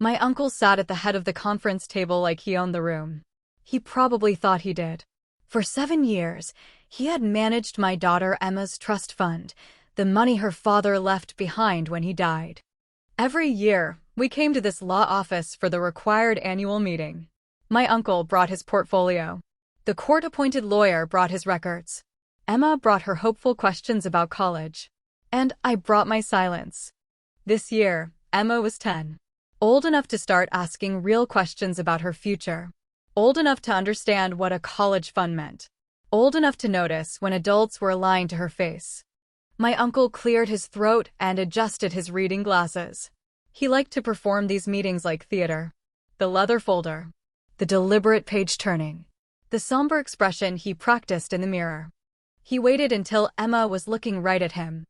My uncle sat at the head of the conference table like he owned the room. He probably thought he did. For 7 years, he had managed my daughter Emma's trust fund, the money her father left behind when he died. Every year, we came to this law office for the required annual meeting. My uncle brought his portfolio. The court-appointed lawyer brought his records. Emma brought her hopeful questions about college. And I brought my silence. This year, Emma was 10. Old enough to start asking real questions about her future. Old enough to understand what a college fund meant. Old enough to notice when adults were lying to her face. My uncle cleared his throat and adjusted his reading glasses. He liked to perform these meetings like theater. The leather folder. The deliberate page-turning. The somber expression he practiced in the mirror. He waited until Emma was looking right at him.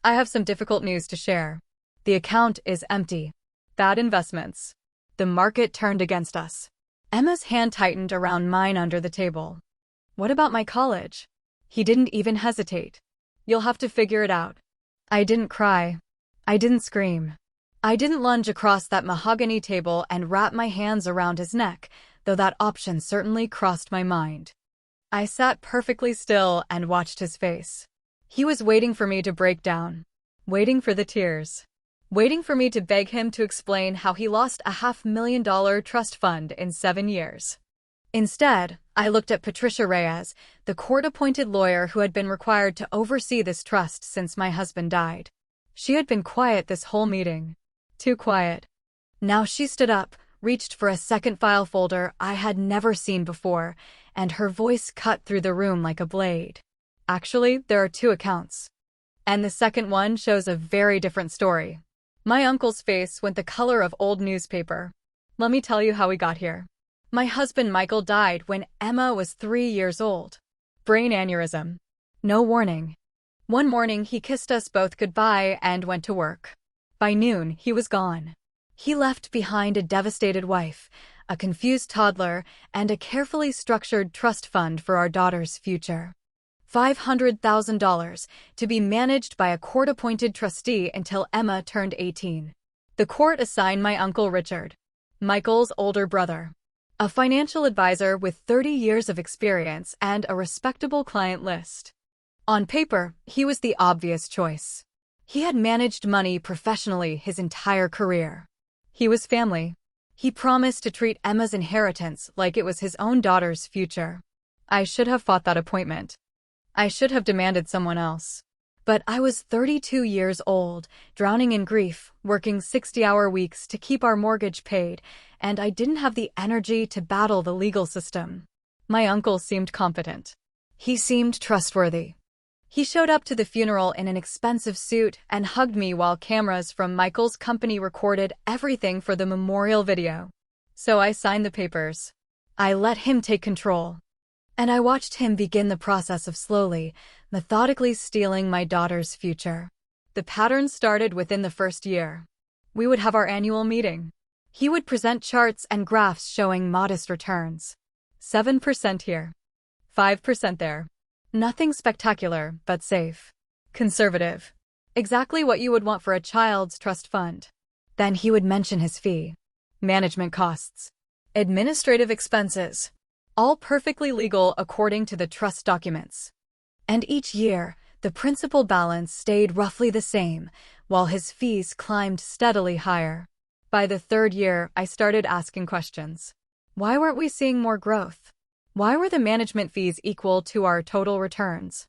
I have some difficult news to share. The account is empty. Bad investments. The market turned against us. Emma's hand tightened around mine under the table. What about my college? He didn't even hesitate. You'll have to figure it out. I didn't cry. I didn't scream. I didn't lunge across that mahogany table and wrap my hands around his neck, though that option certainly crossed my mind. I sat perfectly still and watched his face. He was waiting for me to break down. Waiting for the tears. Waiting for me to beg him to explain how he lost a $500,000 trust fund in 7 years. Instead, I looked at Patricia Reyes, the court-appointed lawyer who had been required to oversee this trust since my husband died. She had been quiet this whole meeting. Too quiet. Now she stood up, reached for a second file folder I had never seen before, and her voice cut through the room like a blade. Actually, there are 2 accounts. And the second one shows a very different story. My uncle's face went the color of old newspaper. Let me tell you how we got here. My husband Michael died when Emma was 3 years old. Brain aneurysm. No warning. One morning he kissed us both goodbye and went to work. By noon, he was gone. He left behind a devastated wife, a confused toddler, and a carefully structured trust fund for our daughter's future. $500,000 to be managed by a court-appointed trustee until Emma turned 18. The court assigned my Uncle Richard, Michael's older brother, a financial advisor with 30 years of experience and a respectable client list. On paper, he was the obvious choice. He had managed money professionally his entire career. He was family. He promised to treat Emma's inheritance like it was his own daughter's future. I should have fought that appointment. I should have demanded someone else. But I was 32 years old, drowning in grief, working 60-hour weeks to keep our mortgage paid, and I didn't have the energy to battle the legal system. My uncle seemed competent. He seemed trustworthy. He showed up to the funeral in an expensive suit and hugged me while cameras from Michael's company recorded everything for the memorial video. So I signed the papers. I let him take control. And I watched him begin the process of slowly, methodically stealing my daughter's future. The pattern started within the first year. We would have our annual meeting. He would present charts and graphs showing modest returns. 7% here. 5% there. Nothing spectacular, but safe. Conservative. Exactly what you would want for a child's trust fund. Then he would mention his fee. Management costs. Administrative expenses. All perfectly legal according to the trust documents. And each year, the principal balance stayed roughly the same, while his fees climbed steadily higher. By the 3rd year, I started asking questions. Why weren't we seeing more growth? Why were the management fees equal to our total returns?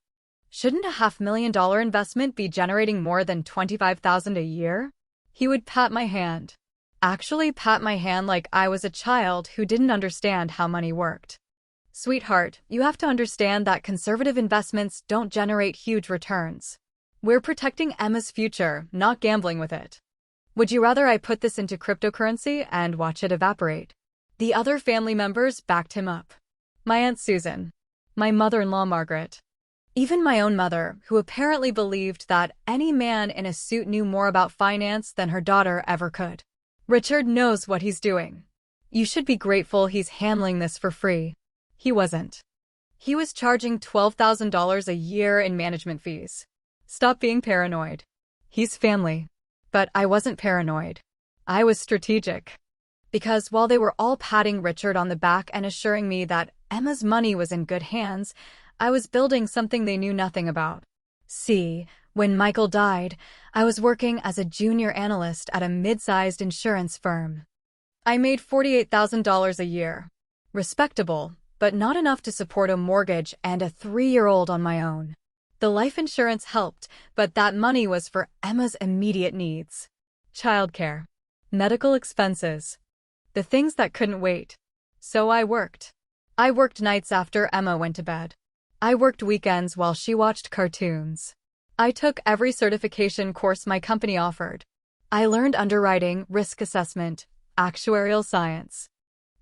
Shouldn't a $500,000 investment be generating more than $25,000 a year? He would pat my hand. Actually pat my hand like I was a child who didn't understand how money worked. Sweetheart, you have to understand that conservative investments don't generate huge returns. We're protecting Emma's future, not gambling with it. Would you rather I put this into cryptocurrency and watch it evaporate? The other family members backed him up. My Aunt Susan. My mother-in-law Margaret. Even my own mother, who apparently believed that any man in a suit knew more about finance than her daughter ever could. Richard knows what he's doing. You should be grateful he's handling this for free. He wasn't. He was charging $12,000 a year in management fees. Stop being paranoid. He's family. But I wasn't paranoid. I was strategic. Because while they were all patting Richard on the back and assuring me that Emma's money was in good hands, I was building something they knew nothing about. See, when Michael died, I was working as a junior analyst at a mid-sized insurance firm. I made $48,000 a year. Respectable, but not enough to support a mortgage and a 3-year-old on my own. The life insurance helped, but that money was for Emma's immediate needs. Childcare, medical expenses, the things that couldn't wait. So I worked. I worked nights after Emma went to bed. I worked weekends while she watched cartoons. I took every certification course my company offered. I learned underwriting, risk assessment, actuarial science.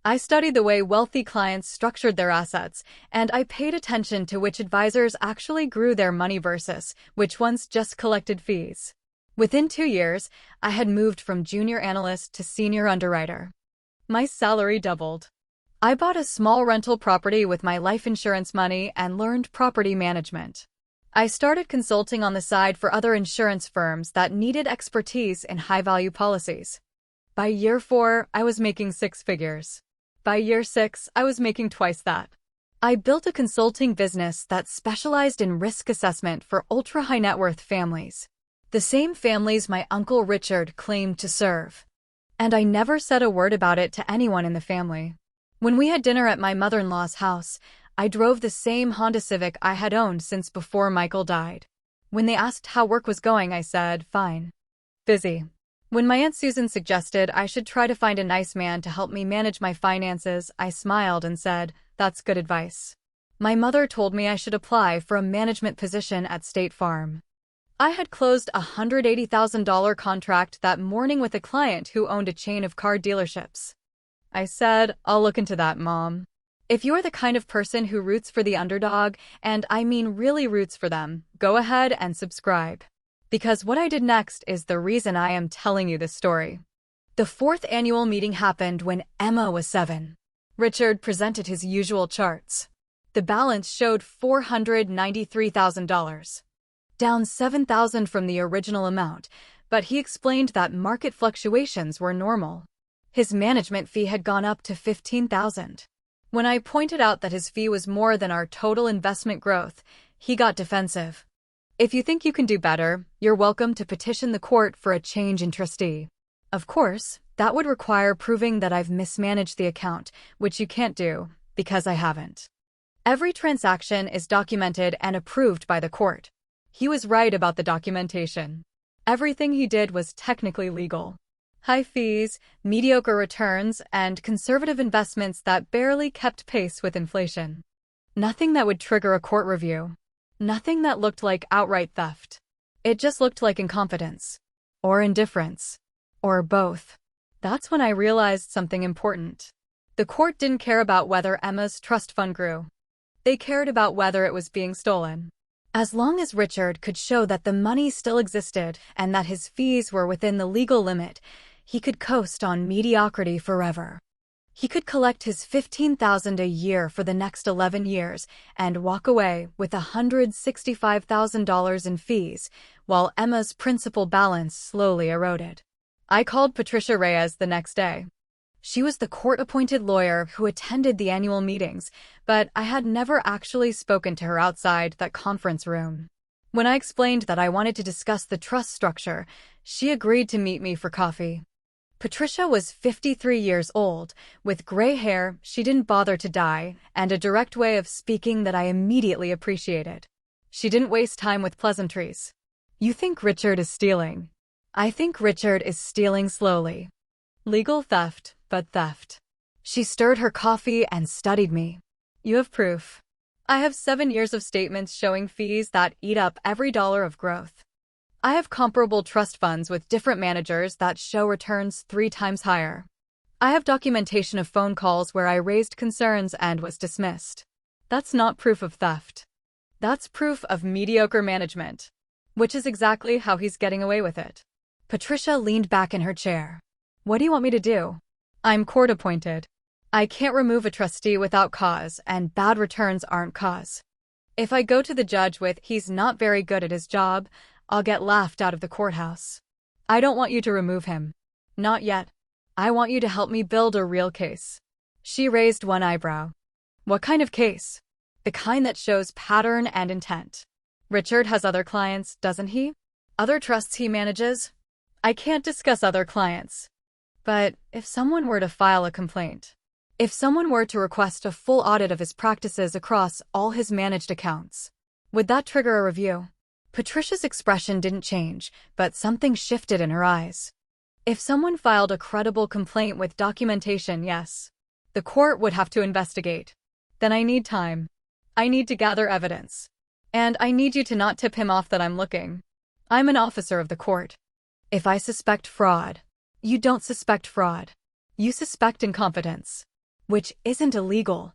I studied the way wealthy clients structured their assets, and I paid attention to which advisors actually grew their money versus which ones just collected fees. Within 2 years, I had moved from junior analyst to senior underwriter. My salary doubled. I bought a small rental property with my life insurance money and learned property management. I started consulting on the side for other insurance firms that needed expertise in high-value policies. By year 4, I was making 6 figures. By year 6, I was making twice that. I built a consulting business that specialized in risk assessment for ultra-high net worth families. The same families my Uncle Richard claimed to serve. And I never said a word about it to anyone in the family. When we had dinner at my mother-in-law's house, I drove the same Honda Civic I had owned since before Michael died. When they asked how work was going, I said, fine. Busy. When my Aunt Susan suggested I should try to find a nice man to help me manage my finances, I smiled and said, that's good advice. My mother told me I should apply for a management position at State Farm. I had closed a $180,000 contract that morning with a client who owned a chain of car dealerships. I said, I'll look into that, Mom. If you're the kind of person who roots for the underdog, and I mean really roots for them, go ahead and subscribe. Because what I did next is the reason I am telling you this story. The 4th annual meeting happened when Emma was 7. Richard presented his usual charts. The balance showed $493,000. Down $7,000 from the original amount, but he explained that market fluctuations were normal. His management fee had gone up to $15,000. When I pointed out that his fee was more than our total investment growth, he got defensive. If you think you can do better, you're welcome to petition the court for a change in trustee. Of course, that would require proving that I've mismanaged the account, which you can't do, because I haven't. Every transaction is documented and approved by the court. He was right about the documentation. Everything he did was technically legal. High fees, mediocre returns, and conservative investments that barely kept pace with inflation. Nothing that would trigger a court review. Nothing that looked like outright theft. It just looked like incompetence. Or indifference. Or both. That's when I realized something important. The court didn't care about whether Emma's trust fund grew. They cared about whether it was being stolen. As long as Richard could show that the money still existed and that his fees were within the legal limit, he could coast on mediocrity forever. He could collect his $15,000 a year for the next 11 years and walk away with $165,000 in fees, while Emma's principal balance slowly eroded. I called Patricia Reyes the next day. She was the court-appointed lawyer who attended the annual meetings, but I had never actually spoken to her outside that conference room. When I explained that I wanted to discuss the trust structure, she agreed to meet me for coffee. Patricia was 53 years old, with gray hair she didn't bother to dye, and a direct way of speaking that I immediately appreciated. She didn't waste time with pleasantries. You think Richard is stealing? I think Richard is stealing slowly. Legal theft, but theft. She stirred her coffee and studied me. You have proof. I have 7 years of statements showing fees that eat up every dollar of growth. I have comparable trust funds with different managers that show returns 3 times higher. I have documentation of phone calls where I raised concerns and was dismissed. That's not proof of theft. That's proof of mediocre management. Which is exactly how he's getting away with it. Patricia leaned back in her chair. What do you want me to do? I'm court-appointed. I can't remove a trustee without cause, and bad returns aren't cause. If I go to the judge with, he's not very good at his job, I'll get laughed out of the courthouse. I don't want you to remove him. Not yet. I want you to help me build a real case. She raised one eyebrow. What kind of case? The kind that shows pattern and intent. Richard has other clients, doesn't he? Other trusts he manages? I can't discuss other clients. But if someone were to file a complaint, if someone were to request a full audit of his practices across all his managed accounts, would that trigger a review? Patricia's expression didn't change, but something shifted in her eyes. If someone filed a credible complaint with documentation, yes. The court would have to investigate. Then I need time. I need to gather evidence. And I need you to not tip him off that I'm looking. I'm an officer of the court. If I suspect fraud, you don't suspect fraud. You suspect incompetence, which isn't illegal.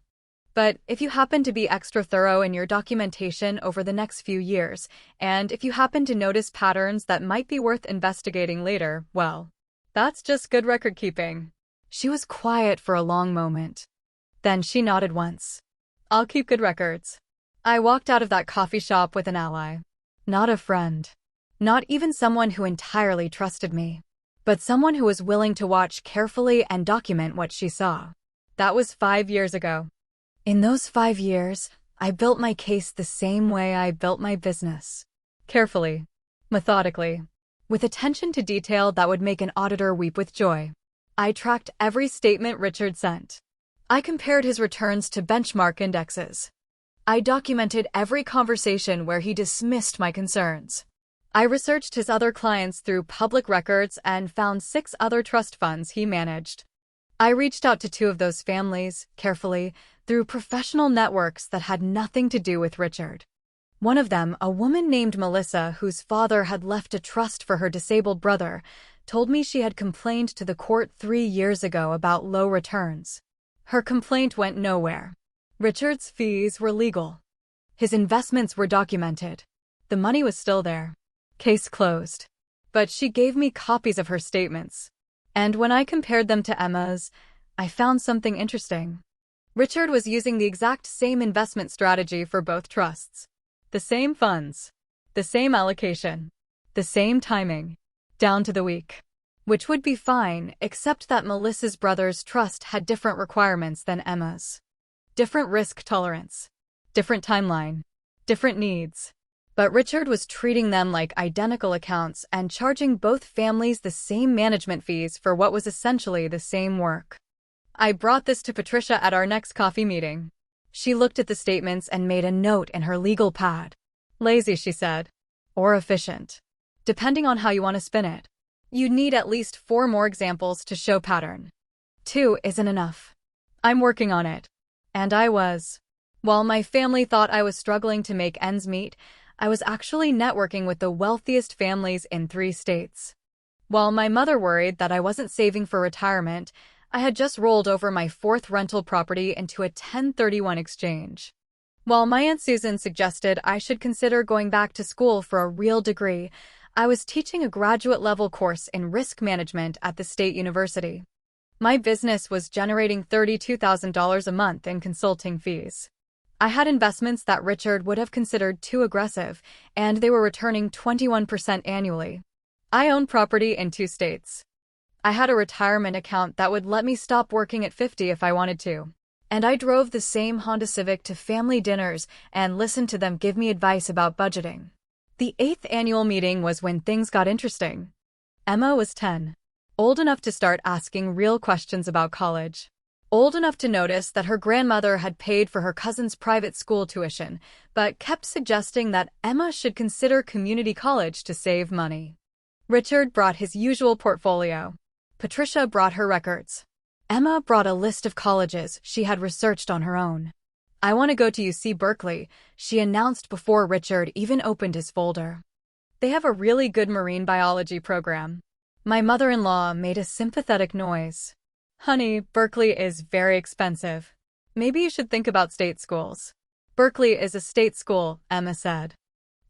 But if you happen to be extra thorough in your documentation over the next few years, and if you happen to notice patterns that might be worth investigating later, well, that's just good record keeping. She was quiet for a long moment. Then she nodded once. I'll keep good records. I walked out of that coffee shop with an ally. Not a friend. Not even someone who entirely trusted me. But someone who was willing to watch carefully and document what she saw. That was 5 years ago. In those 5 years, I built my case the same way I built my business. Carefully. Methodically. With attention to detail that would make an auditor weep with joy. I tracked every statement Richard sent. I compared his returns to benchmark indexes. I documented every conversation where he dismissed my concerns. I researched his other clients through public records and found 6 other trust funds he managed. I reached out to 2 of those families, carefully, through professional networks that had nothing to do with Richard. One of them, a woman named Melissa, whose father had left a trust for her disabled brother, told me she had complained to the court 3 years ago about low returns. Her complaint went nowhere. Richard's fees were legal. His investments were documented. The money was still there. Case closed. But she gave me copies of her statements. And when I compared them to Emma's, I found something interesting. Richard was using the exact same investment strategy for both trusts. The same funds. The same allocation. The same timing. Down to the week. Which would be fine, except that Melissa's brother's trust had different requirements than Emma's. Different risk tolerance. Different timeline. Different needs. But Richard was treating them like identical accounts and charging both families the same management fees for what was essentially the same work. I brought this to Patricia at our next coffee meeting. She looked at the statements and made a note in her legal pad. Lazy, she said. Or efficient. Depending on how you want to spin it. You need at least 4 more examples to show pattern. 2 isn't enough. I'm working on it. And I was. While my family thought I was struggling to make ends meet, I was actually networking with the wealthiest families in 3 states. While my mother worried that I wasn't saving for retirement, I had just rolled over my 4th rental property into a 1031 exchange. While my Aunt Susan suggested I should consider going back to school for a real degree, I was teaching a graduate-level course in risk management at the state university. My business was generating $32,000 a month in consulting fees. I had investments that Richard would have considered too aggressive, and they were returning 21% annually. I owned property in 2 states. I had a retirement account that would let me stop working at 50 if I wanted to. And I drove the same Honda Civic to family dinners and listened to them give me advice about budgeting. The 8th annual meeting was when things got interesting. Emma was 10. Old enough to start asking real questions about college. Old enough to notice that her grandmother had paid for her cousin's private school tuition, but kept suggesting that Emma should consider community college to save money. Richard brought his usual portfolio. Patricia brought her records. Emma brought a list of colleges she had researched on her own. I want to go to UC Berkeley, she announced before Richard even opened his folder. They have a really good marine biology program. My mother-in-law made a sympathetic noise. Honey, Berkeley is very expensive. Maybe you should think about state schools. Berkeley is a state school, Emma said.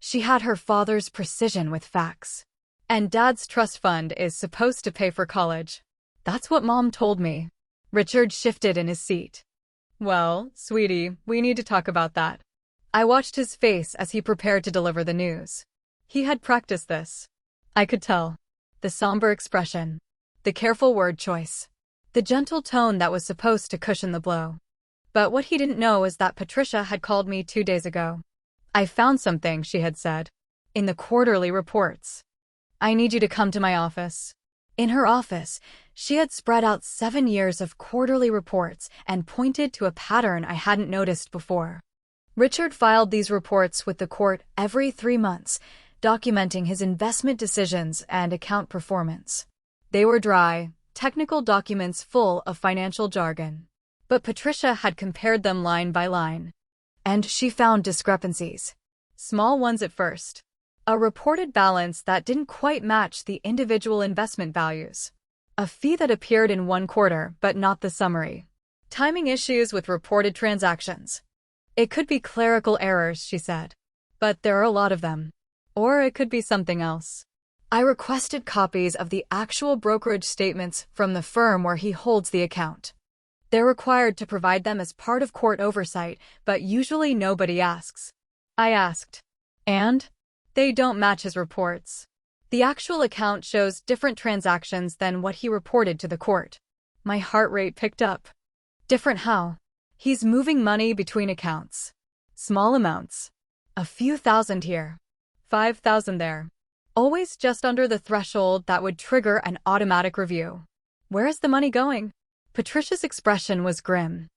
She had her father's precision with facts. And Dad's trust fund is supposed to pay for college. That's what Mom told me. Richard shifted in his seat. Well, sweetie, we need to talk about that. I watched his face as he prepared to deliver the news. He had practiced this. I could tell. The somber expression. The careful word choice. The gentle tone that was supposed to cushion the blow. But what he didn't know is that Patricia had called me 2 days ago. "I found something," she had said. "In the quarterly reports. I need you to come to my office." In her office, she had spread out 7 years of quarterly reports and pointed to a pattern I hadn't noticed before. Richard filed these reports with the court every 3 months, documenting his investment decisions and account performance. They were dry, technical documents full of financial jargon. But Patricia had compared them line by line. And she found discrepancies. Small ones at first. A reported balance that didn't quite match the individual investment values. A fee that appeared in one quarter but not the summary. Timing issues with reported transactions. "It could be clerical errors," she said. "But there are a lot of them. Or it could be something else." I requested copies of the actual brokerage statements from the firm where he holds the account. They're required to provide them as part of court oversight, but usually nobody asks. I asked. And? They don't match his reports. The actual account shows different transactions than what he reported to the court. My heart rate picked up. Different how? He's moving money between accounts. Small amounts. A few thousand here. 5,000 there. Always just under the threshold that would trigger an automatic review. Where is the money going? Patricia's expression was grim.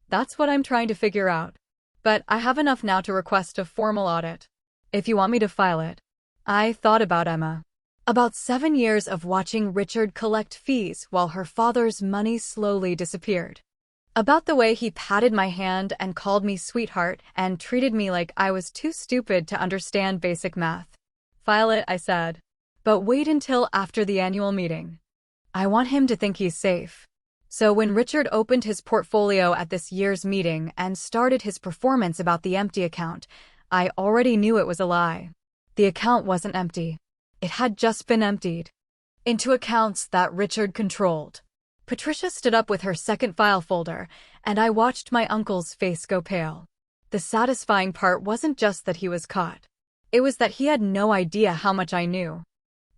"That's what I'm trying to figure out. But I have enough now to request a formal audit. If you want me to file it." I thought about Emma. About 7 years of watching Richard collect fees while her father's money slowly disappeared. About the way he patted my hand and called me sweetheart and treated me like I was too stupid to understand basic math. "File it," I said. "But wait until after the annual meeting. I want him to think he's safe." So when Richard opened his portfolio at this year's meeting and started his performance about the empty account, I already knew it was a lie. The account wasn't empty. It had just been emptied. Into accounts that Richard controlled. Patricia stood up with her second file folder, and I watched my uncle's face go pale. The satisfying part wasn't just that he was caught. It was that he had no idea how much I knew.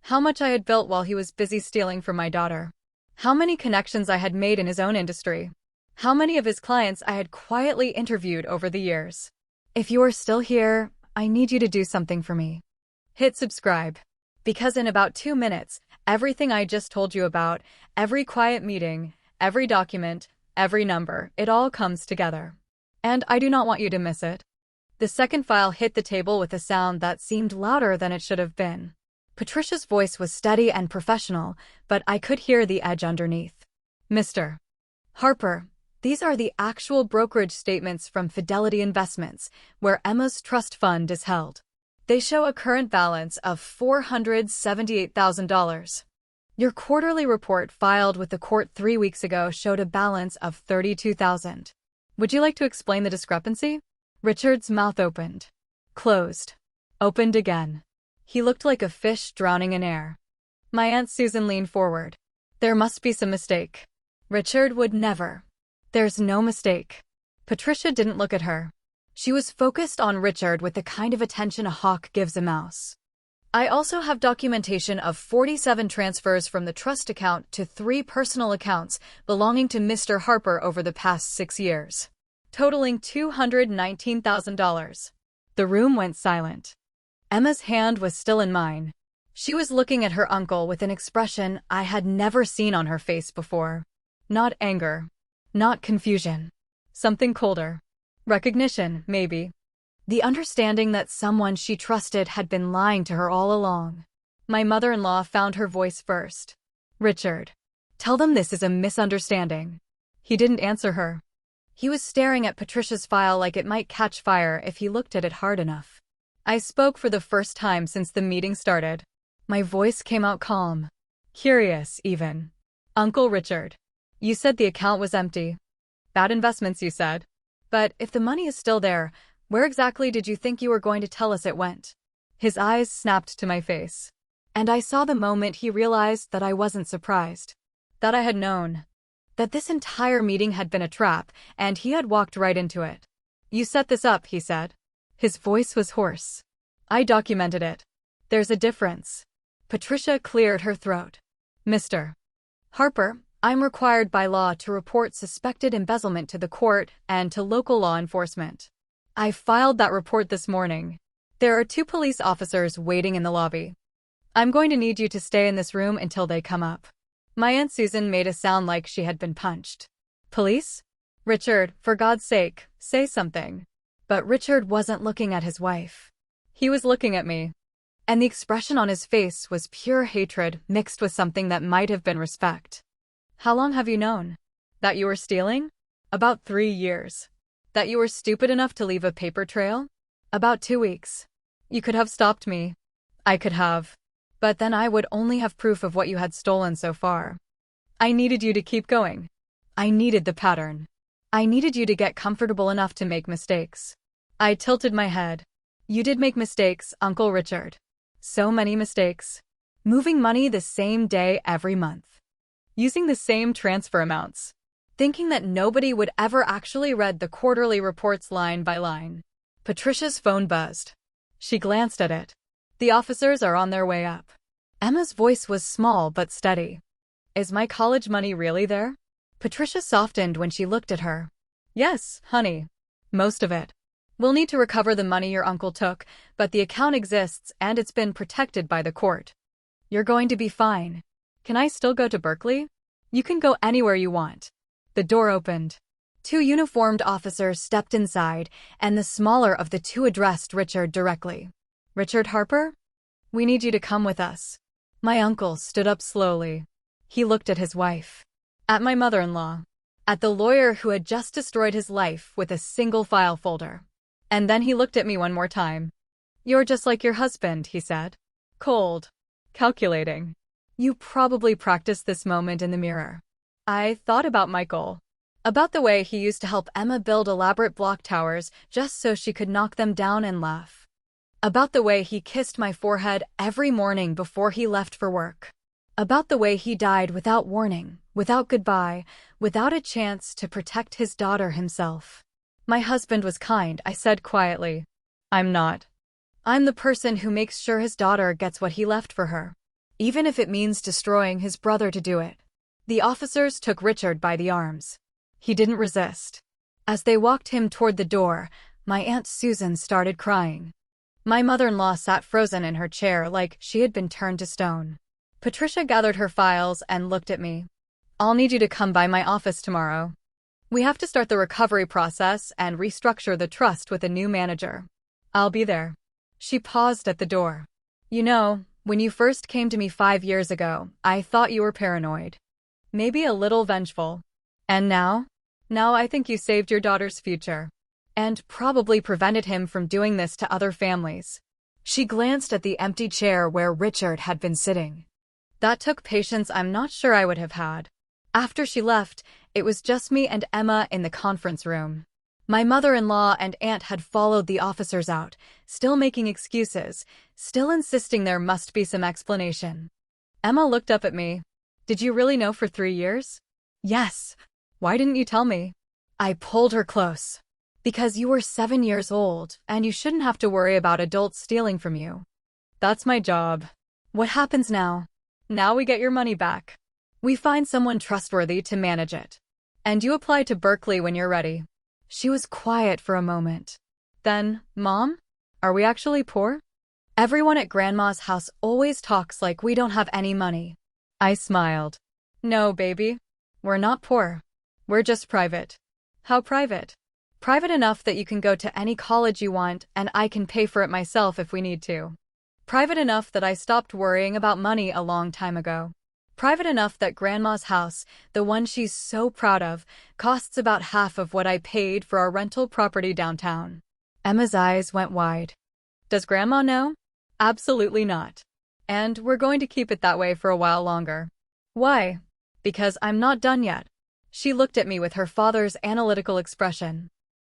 How much I had built while he was busy stealing from my daughter. How many connections I had made in his own industry. How many of his clients I had quietly interviewed over the years. If you are still here, I need you to do something for me. Hit subscribe. Because in about 2 minutes, everything I just told you about, every quiet meeting, every document, every number, it all comes together. And I do not want you to miss it. The second file hit the table with a sound that seemed louder than it should have been. Patricia's voice was steady and professional, but I could hear the edge underneath. "Mr. Harper, these are the actual brokerage statements from Fidelity Investments, where Emma's trust fund is held. They show a current balance of $478,000. Your quarterly report filed with the court 3 weeks ago showed a balance of $32,000. Would you like to explain the discrepancy?" Richard's mouth opened. Closed. Opened again. He looked like a fish drowning in air. My Aunt Susan leaned forward. "There must be some mistake." Richard would never. "There's no mistake." Patricia didn't look at her. She was focused on Richard with the kind of attention a hawk gives a mouse. "I also have documentation of 47 transfers from the trust account to 3 personal accounts belonging to Mr. Harper over the past 6 years, totaling $219,000. The room went silent. Emma's hand was still in mine. She was looking at her uncle with an expression I had never seen on her face before. Not anger. Not confusion. Something colder. Recognition, maybe. The understanding that someone she trusted had been lying to her all along. My mother-in-law found her voice first. "Richard, tell them this is a misunderstanding." He didn't answer her. He was staring at Patricia's file like it might catch fire if he looked at it hard enough. I spoke for the first time since the meeting started. My voice came out calm. Curious, even. "Uncle Richard, you said the account was empty. Bad investments, you said. But if the money is still there, where exactly did you think you were going to tell us it went?" His eyes snapped to my face. And I saw the moment he realized that I wasn't surprised. That I had known. That this entire meeting had been a trap, and he had walked right into it. "You set this up," he said. His voice was hoarse. "I documented it. There's a difference." Patricia cleared her throat. "Mr. Harper, I'm required by law to report suspected embezzlement to the court and to local law enforcement. I filed that report this morning. There are 2 police officers waiting in the lobby. I'm going to need you to stay in this room until they come up. My Aunt Susan made a sound like she had been punched. Police? Richard, for God's sake, say something. But Richard wasn't looking at his wife. He was looking at me. And the expression on his face was pure hatred mixed with something that might have been respect. How long have you known? That you were stealing? About 3 years. That you were stupid enough to leave a paper trail? About 2 weeks. You could have stopped me. I could have. But then I would only have proof of what you had stolen so far. I needed you to keep going. I needed the pattern. I needed you to get comfortable enough to make mistakes. I tilted my head. You did make mistakes, Uncle Richard. So many mistakes. Moving money the same day every month. Using the same transfer amounts. Thinking that nobody would ever actually read the quarterly reports line by line. Patricia's phone buzzed. She glanced at it. The officers are on their way up. Emma's voice was small but steady. Is my college money really there? Patricia softened when she looked at her. Yes, honey. Most of it. We'll need to recover the money your uncle took, but the account exists and it's been protected by the court. You're going to be fine. Can I still go to Berkeley? You can go anywhere you want. The door opened. 2 uniformed officers stepped inside, and the smaller of the 2 addressed Richard directly. Richard Harper? We need you to come with us. My uncle stood up slowly. He looked at his wife. At my mother-in-law. At the lawyer who had just destroyed his life with a single file folder. And then he looked at me one more time. You're just like your husband, he said. Cold. Calculating. You probably practiced this moment in the mirror. I thought about Michael. About the way he used to help Emma build elaborate block towers just so she could knock them down and laugh. About the way he kissed my forehead every morning before he left for work. About the way he died without warning, without goodbye, without a chance to protect his daughter himself. My husband was kind, I said quietly. I'm not. I'm the person who makes sure his daughter gets what he left for her. Even if it means destroying his brother to do it. The officers took Richard by the arms. He didn't resist. As they walked him toward the door, my Aunt Susan started crying. My mother-in-law sat frozen in her chair like she had been turned to stone. Patricia gathered her files and looked at me. I'll need you to come by my office tomorrow. We have to start the recovery process and restructure the trust with a new manager. I'll be there. She paused at the door. You know, when you first came to me 5 years ago, I thought you were paranoid. Maybe a little vengeful. And now? Now I think you saved your daughter's future. And probably prevented him from doing this to other families. She glanced at the empty chair where Richard had been sitting. That took patience I'm not sure I would have had. After she left, it was just me and Emma in the conference room. My mother-in-law and aunt had followed the officers out, still making excuses, still insisting there must be some explanation. Emma looked up at me. Did you really know for 3 years? Yes. Why didn't you tell me? I pulled her close. Because you were 7 years old, and you shouldn't have to worry about adults stealing from you. That's my job. What happens now? Now we get your money back. We find someone trustworthy to manage it. And you apply to Berkeley when you're ready. She was quiet for a moment. Then, Mom? Are we actually poor? Everyone at Grandma's house always talks like we don't have any money. I smiled. No, baby. We're not poor. We're just private. How private? Private enough that you can go to any college you want and I can pay for it myself if we need to. Private enough that I stopped worrying about money a long time ago. Private enough that Grandma's house, the one she's so proud of, costs about half of what I paid for our rental property downtown. Emma's eyes went wide. Does Grandma know? Absolutely not. And we're going to keep it that way for a while longer. Why? Because I'm not done yet. She looked at me with her father's analytical expression.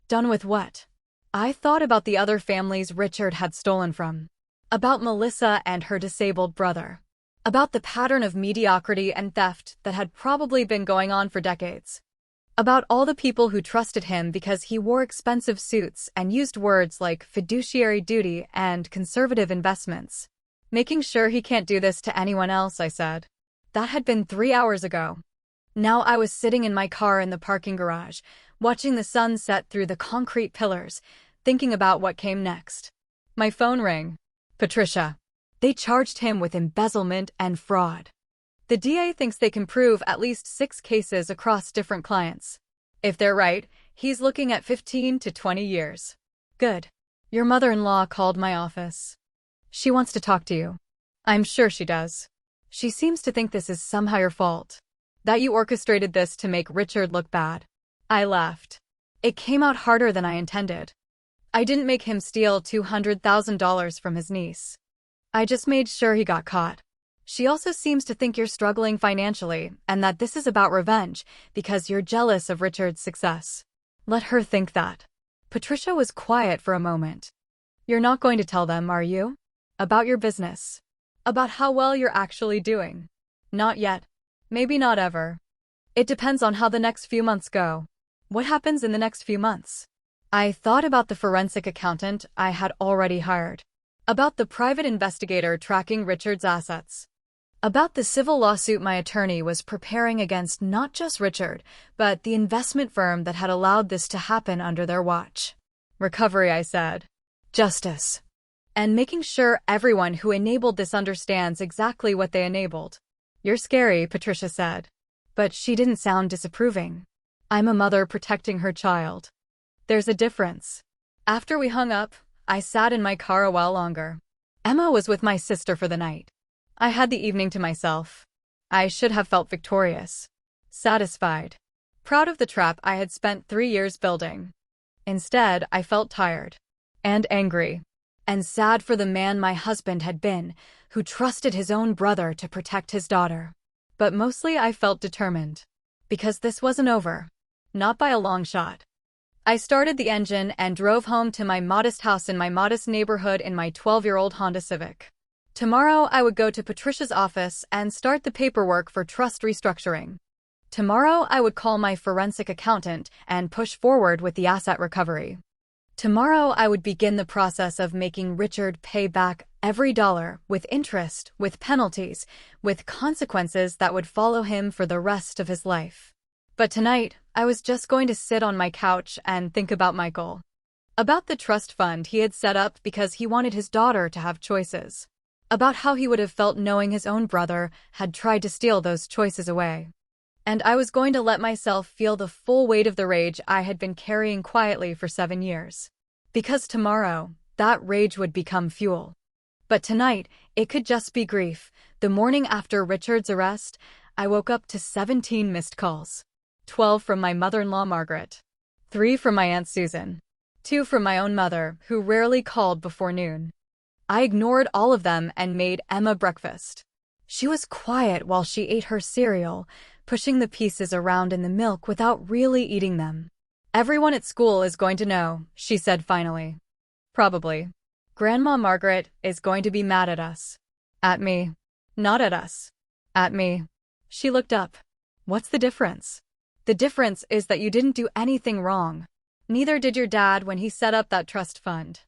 Done with what? I thought about the other families Richard had stolen from. About Melissa and her disabled brother. About the pattern of mediocrity and theft that had probably been going on for decades. About all the people who trusted him because he wore expensive suits and used words like fiduciary duty and conservative investments. Making sure he can't do this to anyone else, I said. That had been 3 hours ago. Now I was sitting in my car in the parking garage, watching the sun set through the concrete pillars, thinking about what came next. My phone rang. Patricia. They charged him with embezzlement and fraud. The DA thinks they can prove at least 6 cases across different clients. If they're right, he's looking at 15 to 20 years. Good. Your mother-in-law called my office. She wants to talk to you. I'm sure she does. She seems to think this is somehow your fault. That you orchestrated this to make Richard look bad. I laughed. It came out harder than I intended. I didn't make him steal $200,000 from his niece. I just made sure he got caught. She also seems to think you're struggling financially and that this is about revenge because you're jealous of Richard's success. Let her think that. Patricia was quiet for a moment. You're not going to tell them, are you? About your business. About how well you're actually doing. Not yet. Maybe not ever. It depends on how the next few months go. What happens in the next few months? I thought about the forensic accountant I had already hired. About the private investigator tracking Richard's assets. About the civil lawsuit my attorney was preparing against not just Richard, but the investment firm that had allowed this to happen under their watch. Recovery, I said. Justice. And making sure everyone who enabled this understands exactly what they enabled. You're scary, Patricia said. But she didn't sound disapproving. I'm a mother protecting her child. There's a difference. After we hung up, I sat in my car a while longer. Emma was with my sister for the night. I had the evening to myself. I should have felt victorious. Satisfied. Proud of the trap I had spent 3 years building. Instead, I felt tired. And angry. And sad for the man my husband had been, who trusted his own brother to protect his daughter. But mostly I felt determined. Because this wasn't over. Not by a long shot. I started the engine and drove home to my modest house in my modest neighborhood in my 12-year-old Honda Civic. Tomorrow I would go to Patricia's office and start the paperwork for trust restructuring. Tomorrow I would call my forensic accountant and push forward with the asset recovery. Tomorrow I would begin the process of making Richard pay back every dollar, with interest, with penalties, with consequences that would follow him for the rest of his life. But tonight, I was just going to sit on my couch and think about Michael. About the trust fund he had set up because he wanted his daughter to have choices. About how he would have felt knowing his own brother had tried to steal those choices away. And I was going to let myself feel the full weight of the rage I had been carrying quietly for 7 years. Because tomorrow, that rage would become fuel. But tonight, it could just be grief. The morning after Richard's arrest, I woke up to 17 missed calls. 12 from my mother-in-law Margaret. 3 from my Aunt Susan. 2 from my own mother, who rarely called before noon. I ignored all of them and made Emma breakfast. She was quiet while she ate her cereal, pushing the pieces around in the milk without really eating them. Everyone at school is going to know, she said finally. Probably. Grandma Margaret is going to be mad at us. At me. Not at us. At me. She looked up. What's the difference? The difference is that you didn't do anything wrong. Neither did your dad when he set up that trust fund.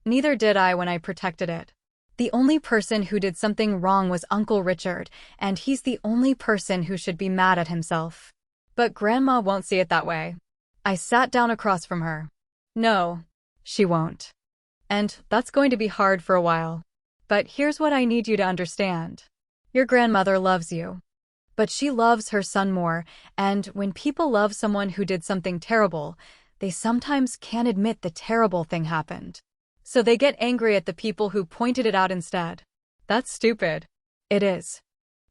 Neither did I when I protected it. The only person who did something wrong was Uncle Richard, and he's the only person who should be mad at himself. But Grandma won't see it that way. I sat down across from her. No, she won't. And that's going to be hard for a while. But here's what I need you to understand. Your grandmother loves you. But she loves her son more, and when people love someone who did something terrible, they sometimes can't admit the terrible thing happened. So they get angry at the people who pointed it out instead. That's stupid. It is.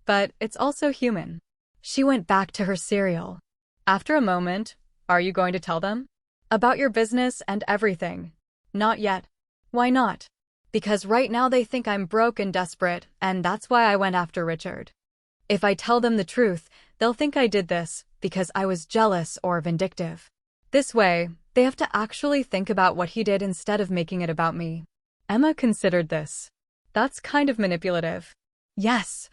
But it's also human. She went back to her cereal. After a moment, are you going to tell them? About your business and everything? Not yet. Why not? Because right now they think I'm broke and desperate, and that's why I went after Richard. If I tell them the truth, they'll think I did this because I was jealous or vindictive. This way, they have to actually think about what he did instead of making it about me. Emma considered this. That's kind of manipulative. Yes,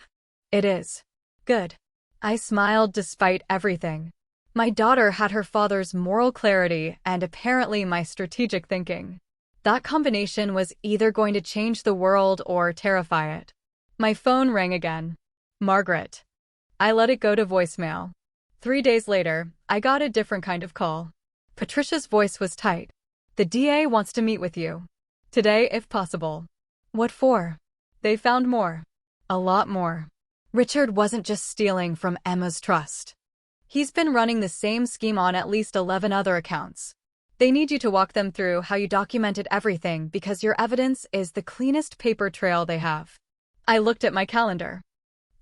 it is. Good. I smiled despite everything. My daughter had her father's moral clarity and apparently my strategic thinking. That combination was either going to change the world or terrify it. My phone rang again. Margaret. I let it go to voicemail. 3 days later, I got a different kind of call. Patricia's voice was tight. The DA wants to meet with you. Today, if possible. What for? They found more. A lot more. Richard wasn't just stealing from Emma's trust. He's been running the same scheme on at least 11 other accounts. They need you to walk them through how you documented everything because your evidence is the cleanest paper trail they have. I looked at my calendar.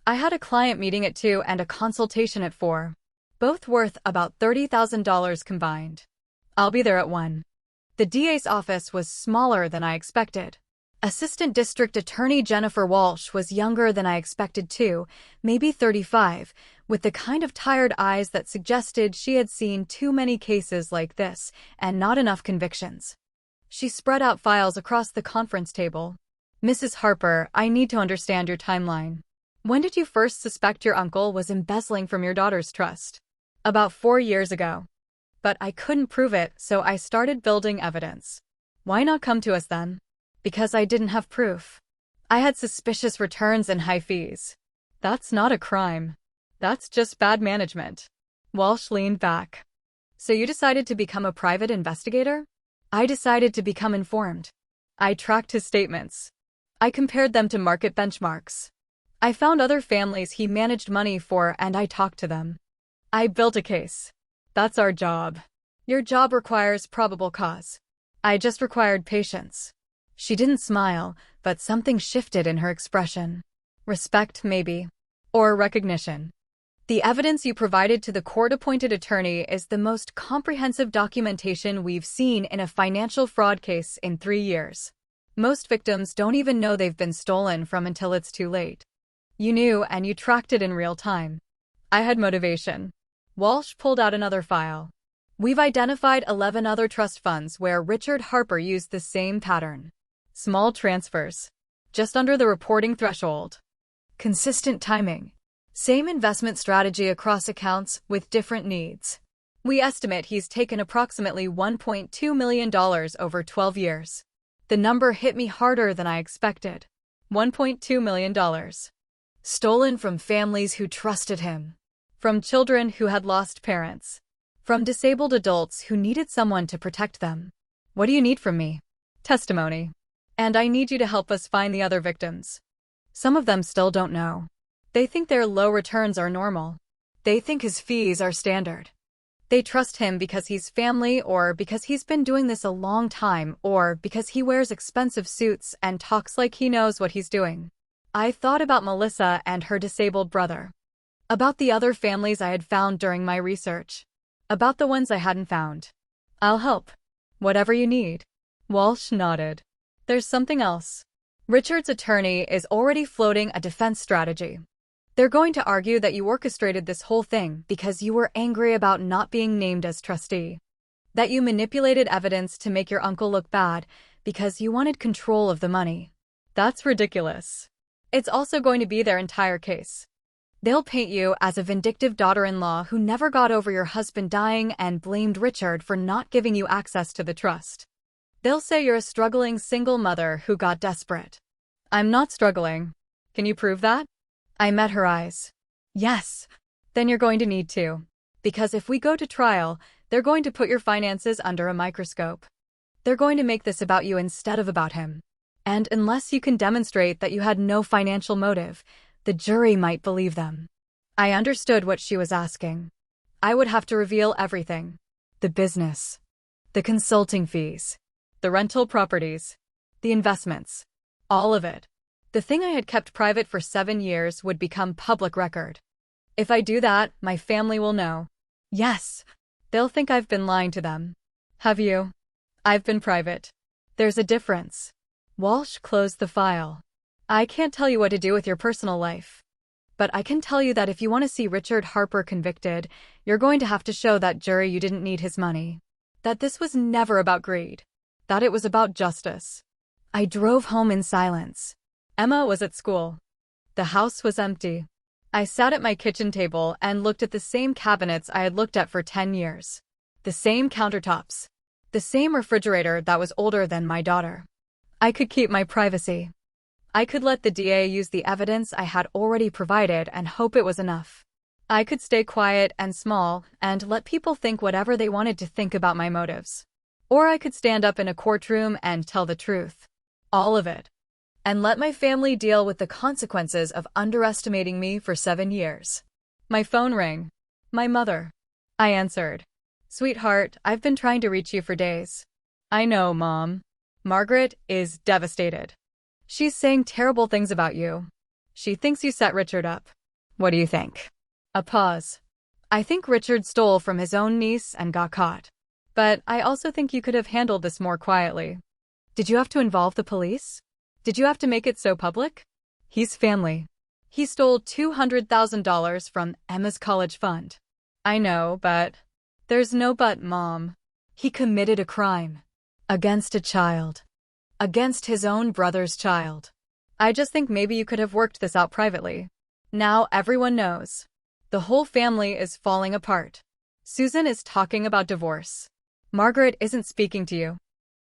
I had a client meeting at 2 and a consultation at 4. Both worth about $30,000 combined. I'll be there at 1. The DA's office was smaller than I expected. Assistant District Attorney Jennifer Walsh was younger than I expected too, maybe 35, with the kind of tired eyes that suggested she had seen too many cases like this and not enough convictions. She spread out files across the conference table. Mrs. Harper, I need to understand your timeline. When did you first suspect your uncle was embezzling from your daughter's trust? About 4 years ago. But I couldn't prove it, so I started building evidence. Why not come to us then? Because I didn't have proof. I had suspicious returns and high fees. That's not a crime. That's just bad management. Walsh leaned back. So you decided to become a private investigator? I decided to become informed. I tracked his statements. I compared them to market benchmarks. I found other families he managed money for and I talked to them. I built a case. That's our job. Your job requires probable cause. I just required patience. She didn't smile, but something shifted in her expression. Respect, maybe. Or recognition. The evidence you provided to the court-appointed attorney is the most comprehensive documentation we've seen in a financial fraud case in 3 years. Most victims don't even know they've been stolen from until it's too late. You knew and you tracked it in real time. I had motivation. Walsh pulled out another file. We've identified 11 other trust funds where Richard Harper used the same pattern. Small transfers. Just under the reporting threshold. Consistent timing. Same investment strategy across accounts with different needs. We estimate he's taken approximately $1.2 million over 12 years. The number hit me harder than I expected. $1.2 million. Stolen from families who trusted him. From children who had lost parents. From disabled adults who needed someone to protect them. What do you need from me? Testimony. And I need you to help us find the other victims. Some of them still don't know. They think their low returns are normal. They think his fees are standard. They trust him because he's family or because he's been doing this a long time or because he wears expensive suits and talks like he knows what he's doing. I thought about Melissa and her disabled brother. About the other families I had found during my research. About the ones I hadn't found. I'll help. Whatever you need. Walsh nodded. There's something else. Richard's attorney is already floating a defense strategy. They're going to argue that you orchestrated this whole thing because you were angry about not being named as trustee. That you manipulated evidence to make your uncle look bad because you wanted control of the money. That's ridiculous. It's also going to be their entire case. They'll paint you as a vindictive daughter-in-law who never got over your husband dying and blamed Richard for not giving you access to the trust. They'll say you're a struggling single mother who got desperate. I'm not struggling. Can you prove that? I met her eyes. Yes. Then you're going to need to. Because if we go to trial, they're going to put your finances under a microscope. They're going to make this about you instead of about him. And unless you can demonstrate that you had no financial motive, the jury might believe them. I understood what she was asking. I would have to reveal everything. The business. The consulting fees. The rental properties. The investments. All of it. The thing I had kept private for 7 years would become public record. If I do that, my family will know. Yes. They'll think I've been lying to them. Have you? I've been private. There's a difference. Walsh closed the file. I can't tell you what to do with your personal life. But I can tell you that if you want to see Richard Harper convicted, you're going to have to show that jury you didn't need his money. That this was never about greed. That it was about justice. I drove home in silence. Emma was at school. The house was empty. I sat at my kitchen table and looked at the same cabinets I had looked at for 10 years. The same countertops. The same refrigerator that was older than my daughter. I could keep my privacy. I could let the DA use the evidence I had already provided and hope it was enough. I could stay quiet and small and let people think whatever they wanted to think about my motives. Or I could stand up in a courtroom and tell the truth. All of it. And let my family deal with the consequences of underestimating me for 7 years. My phone rang. My mother. I answered. Sweetheart, I've been trying to reach you for days. I know, Mom. Margaret is devastated. She's saying terrible things about you. She thinks you set Richard up. What do you think? A pause. I think Richard stole from his own niece and got caught. But I also think you could have handled this more quietly. Did you have to involve the police? Did you have to make it so public? He's family. He stole $200,000 from Emma's college fund. I know, but... There's no but, Mom. He committed a crime. Against a child. Against his own brother's child. I just think maybe you could have worked this out privately. Now everyone knows. The whole family is falling apart. Susan is talking about divorce. Margaret isn't speaking to you.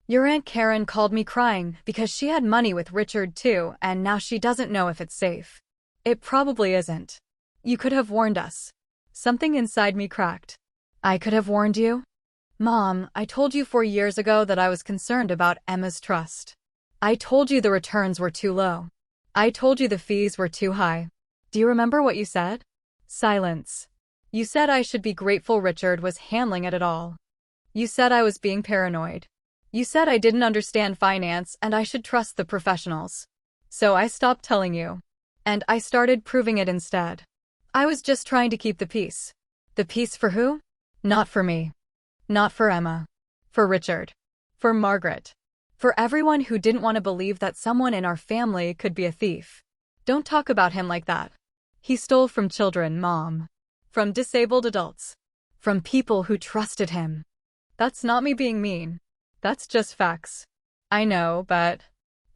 Your Aunt Karen called me crying because she had money with Richard too, and now she doesn't know if it's safe. It probably isn't. You could have warned us. Something inside me cracked. I could have warned you? Mom, I told you 4 years ago that I was concerned about Emma's trust. I told you the returns were too low. I told you the fees were too high. Do you remember what you said? Silence. You said I should be grateful Richard was handling it all. You said I was being paranoid. You said I didn't understand finance and I should trust the professionals. So I stopped telling you. And I started proving it instead. I was just trying to keep the peace. The peace for who? Not for me. Not for Emma. For Richard. For Margaret. For everyone who didn't want to believe that someone in our family could be a thief. Don't talk about him like that. He stole from children, Mom. From disabled adults. From people who trusted him. That's not me being mean. That's just facts. I know, but...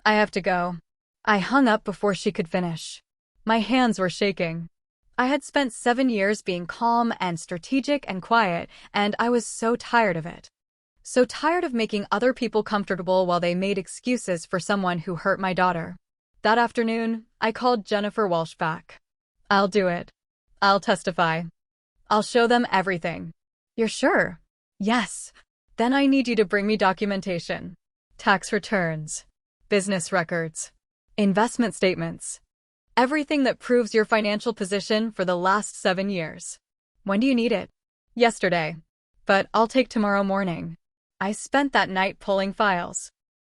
I have to go. I hung up before she could finish. My hands were shaking. I had spent 7 years being calm and strategic and quiet, and I was so tired of it. So tired of making other people comfortable while they made excuses for someone who hurt my daughter. That afternoon, I called Jennifer Walsh back. I'll do it. I'll testify. I'll show them everything. You're sure? Yes. Then I need you to bring me documentation. Tax returns. Business records. Investment statements. Everything that proves your financial position for the last 7 years. When do you need it? Yesterday. But I'll take tomorrow morning. I spent that night pulling files.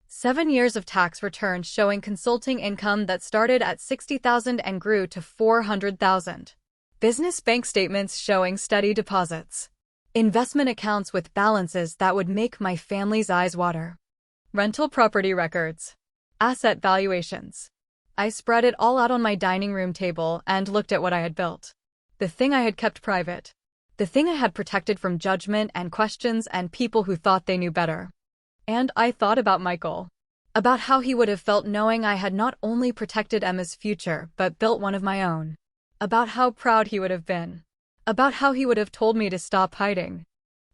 7 years of tax returns showing consulting income that started at $60,000 and grew to $400,000. Business bank statements showing steady deposits. Investment accounts with balances that would make my family's eyes water. Rental property records. Asset valuations. I spread it all out on my dining room table and looked at what I had built. The thing I had kept private. The thing I had protected from judgment and questions and people who thought they knew better. And I thought about Michael. About how he would have felt knowing I had not only protected Emma's future but built one of my own. About how proud he would have been. About how he would have told me to stop hiding.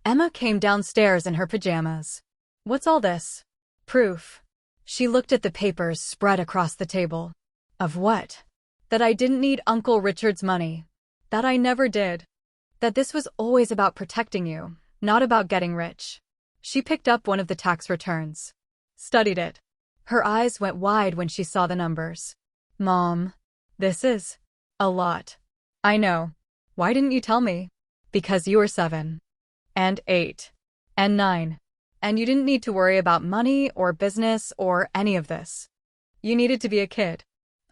Emma came downstairs in her pajamas. What's all this? Proof. She looked at the papers spread across the table. Of what? That I didn't need Uncle Richard's money. That I never did. That this was always about protecting you, not about getting rich. She picked up one of the tax returns. Studied it. Her eyes went wide when she saw the numbers. Mom, this is a lot. I know. Why didn't you tell me? Because you were 7. And 8. And 9. And you didn't need to worry about money or business or any of this. You needed to be a kid.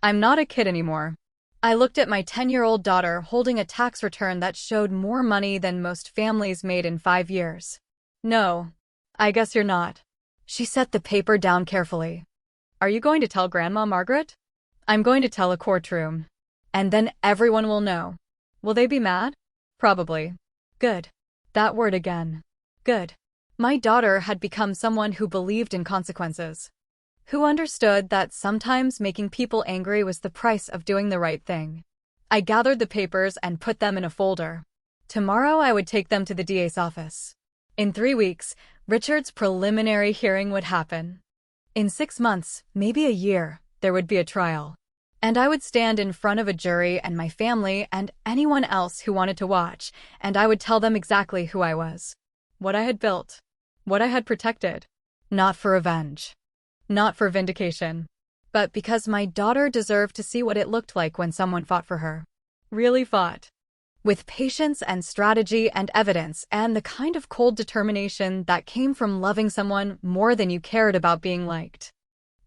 I'm not a kid anymore. I looked at my 10-year-old daughter holding a tax return that showed more money than most families made in 5 years. No, I guess you're not. She set the paper down carefully. Are you going to tell Grandma Margaret? I'm going to tell a courtroom. And then everyone will know. Will they be mad? Probably. Good. That word again. Good. My daughter had become someone who believed in consequences. Who understood that sometimes making people angry was the price of doing the right thing. I gathered the papers and put them in a folder. Tomorrow I would take them to the DA's office. In 3 weeks, Richard's preliminary hearing would happen. In 6 months, maybe a year, there would be a trial. And I would stand in front of a jury and my family and anyone else who wanted to watch, and I would tell them exactly who I was. What I had built. What I had protected. Not for revenge. Not for vindication. But because my daughter deserved to see what it looked like when someone fought for her. Really fought. With patience and strategy and evidence and the kind of cold determination that came from loving someone more than you cared about being liked.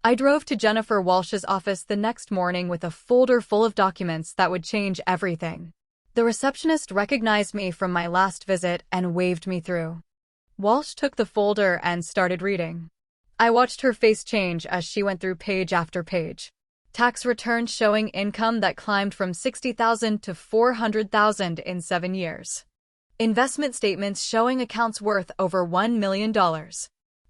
I drove to Jennifer Walsh's office the next morning with a folder full of documents that would change everything. The receptionist recognized me from my last visit and waved me through. Walsh took the folder and started reading. I watched her face change as she went through page after page. Tax returns showing income that climbed from $60,000 to $400,000 in 7 years. Investment statements showing accounts worth over $1 million.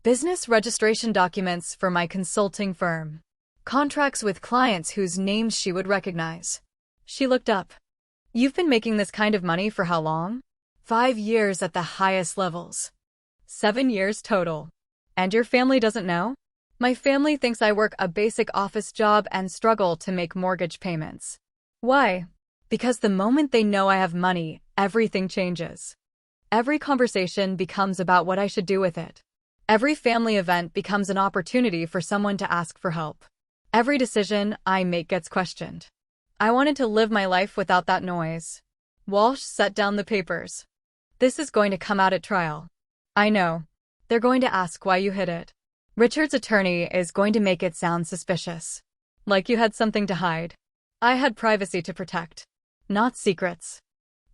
Business registration documents for my consulting firm. Contracts with clients whose names she would recognize. She looked up. You've been making this kind of money for how long? 5 years at the highest levels. 7 years total. And your family doesn't know? My family thinks I work a basic office job and struggle to make mortgage payments. Why? Because the moment they know I have money, everything changes. Every conversation becomes about what I should do with it. Every family event becomes an opportunity for someone to ask for help. Every decision I make gets questioned. I wanted to live my life without that noise. Walsh set down the papers. This is going to come out at trial. I know. They're going to ask why you hid it. Richard's attorney is going to make it sound suspicious. Like you had something to hide. I had privacy to protect. Not secrets.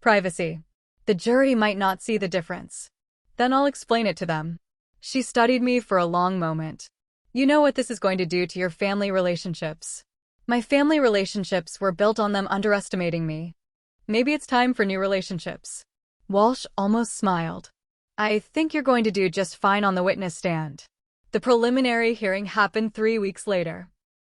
Privacy. The jury might not see the difference. Then I'll explain it to them. She studied me for a long moment. You know what this is going to do to your family relationships. My family relationships were built on them underestimating me. Maybe it's time for new relationships. Walsh almost smiled. I think you're going to do just fine on the witness stand. The preliminary hearing happened 3 weeks later.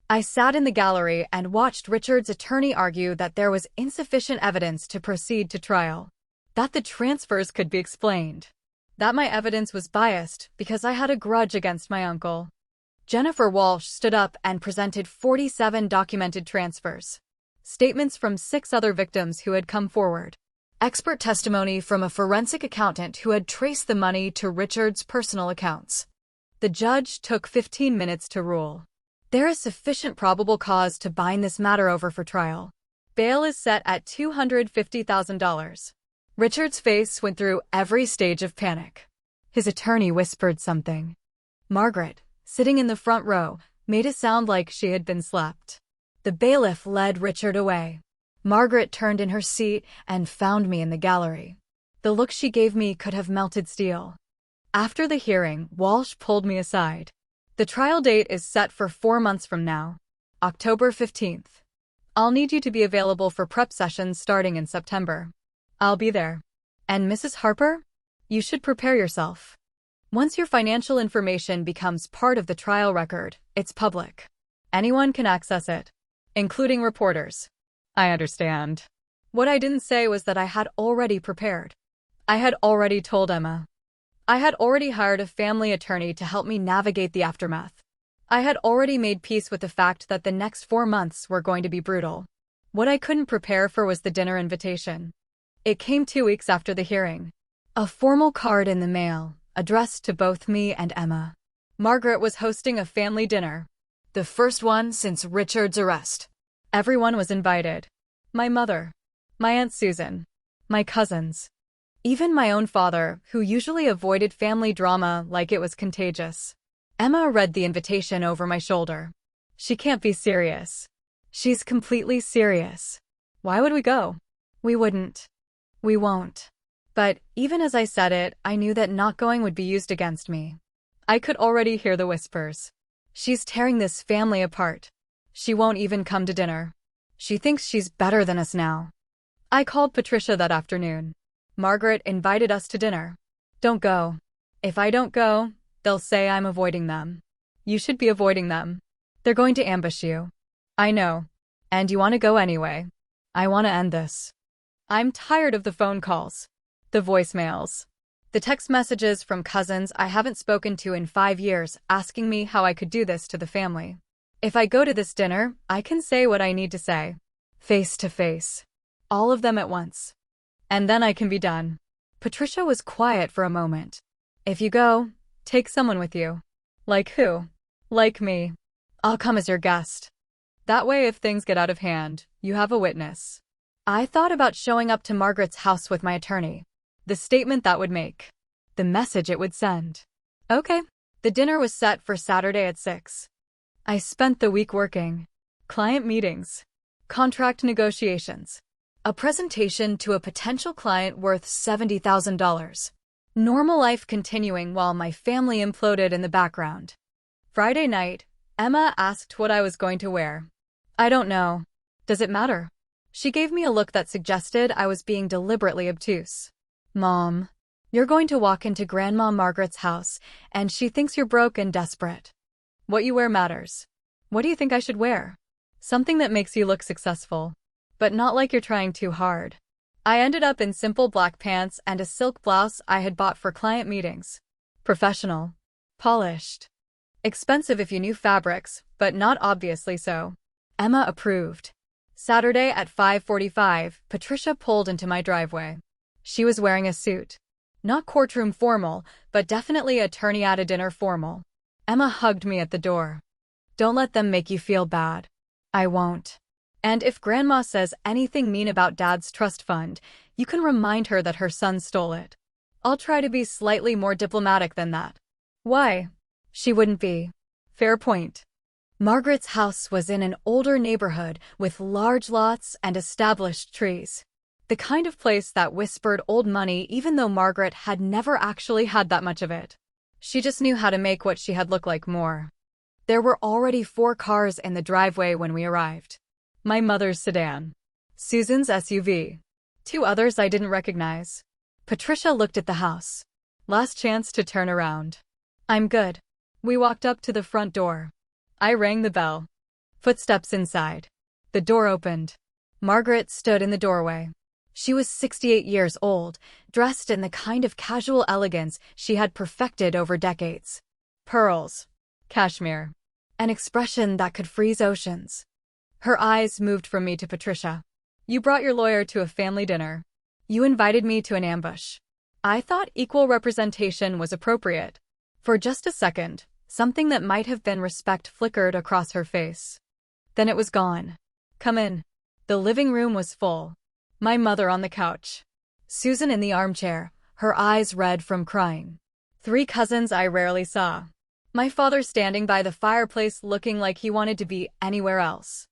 I sat in the gallery and watched Richard's attorney argue that there was insufficient evidence to proceed to trial. That the transfers could be explained. That my evidence was biased because I had a grudge against my uncle. Jennifer Walsh stood up and presented 47 documented transfers. Statements from 6 other victims who had come forward. Expert testimony from a forensic accountant who had traced the money to Richard's personal accounts. The judge took 15 minutes to rule. There is sufficient probable cause to bind this matter over for trial. Bail is set at $250,000. Richard's face went through every stage of panic. His attorney whispered something. Margaret, sitting in the front row, made it sound like she had been slapped. The bailiff led Richard away. Margaret turned in her seat and found me in the gallery. The look she gave me could have melted steel. After the hearing, Walsh pulled me aside. The trial date is set for 4 months from now, October 15th. I'll need you to be available for prep sessions starting in September. I'll be there. And Mrs. Harper? You should prepare yourself. Once your financial information becomes part of the trial record, it's public. Anyone can access it, including reporters. I understand. What I didn't say was that I had already prepared. I had already told Emma. I had already hired a family attorney to help me navigate the aftermath. I had already made peace with the fact that the next 4 months were going to be brutal. What I couldn't prepare for was the dinner invitation. It came 2 weeks after the hearing. A formal card in the mail, addressed to both me and Emma. Margaret was hosting a family dinner. The first one since Richard's arrest. Everyone was invited. My mother. My Aunt Susan. My cousins. Even my own father, who usually avoided family drama like it was contagious. Emma read the invitation over my shoulder. She can't be serious. She's completely serious. Why would we go? We wouldn't. We won't. But even as I said it, I knew that not going would be used against me. I could already hear the whispers. She's tearing this family apart. She won't even come to dinner. She thinks she's better than us now. I called Patricia that afternoon. Margaret invited us to dinner. Don't go. If I don't go, they'll say I'm avoiding them. You should be avoiding them. They're going to ambush you. I know. And you want to go anyway. I want to end this. I'm tired of the phone calls. The voicemails. The text messages from cousins I haven't spoken to in 5 years asking me how I could do this to the family. If I go to this dinner, I can say what I need to say. Face to face. All of them at once. And then I can be done. Patricia was quiet for a moment. If you go, take someone with you. Like who? Like me. I'll come as your guest. That way, if things get out of hand, you have a witness. I thought about showing up to Margaret's house with my attorney. The statement that would make. The message it would send. Okay. The dinner was set for Saturday at 6. I spent the week working. Client meetings. Contract negotiations. A presentation to a potential client worth $70,000. Normal life continuing while my family imploded in the background. Friday night, Emma asked what I was going to wear. I don't know. Does it matter? She gave me a look that suggested I was being deliberately obtuse. Mom, you're going to walk into Grandma Margaret's house, and she thinks you're broke and desperate. What you wear matters. What do you think I should wear? Something that makes you look successful, but not like you're trying too hard. I ended up in simple black pants and a silk blouse I had bought for client meetings. Professional. Polished. Expensive if you knew fabrics, but not obviously so. Emma approved. Saturday at 5:45, Patricia pulled into my driveway. She was wearing a suit. Not courtroom formal, but definitely attorney at a dinner formal. Emma hugged me at the door. Don't let them make you feel bad. I won't. And if Grandma says anything mean about Dad's trust fund, you can remind her that her son stole it. I'll try to be slightly more diplomatic than that. Why? She wouldn't be. Fair point. Margaret's house was in an older neighborhood with large lots and established trees. The kind of place that whispered old money even though Margaret had never actually had that much of it. She just knew how to make what she had look like more. There were already 4 cars in the driveway when we arrived. My mother's sedan. Susan's SUV. 2 others I didn't recognize. Patricia looked at the house. Last chance to turn around. I'm good. We walked up to the front door. I rang the bell. Footsteps inside. The door opened. Margaret stood in the doorway. She was 68 years old, dressed in the kind of casual elegance she had perfected over decades. Pearls. Cashmere. An expression that could freeze oceans. Her eyes moved from me to Patricia. You brought your lawyer to a family dinner. You invited me to an ambush. I thought equal representation was appropriate. For just a second, something that might have been respect flickered across her face. Then it was gone. Come in. The living room was full. My mother on the couch. Susan in the armchair, her eyes red from crying. 3 cousins I rarely saw. My father standing by the fireplace looking like he wanted to be anywhere else.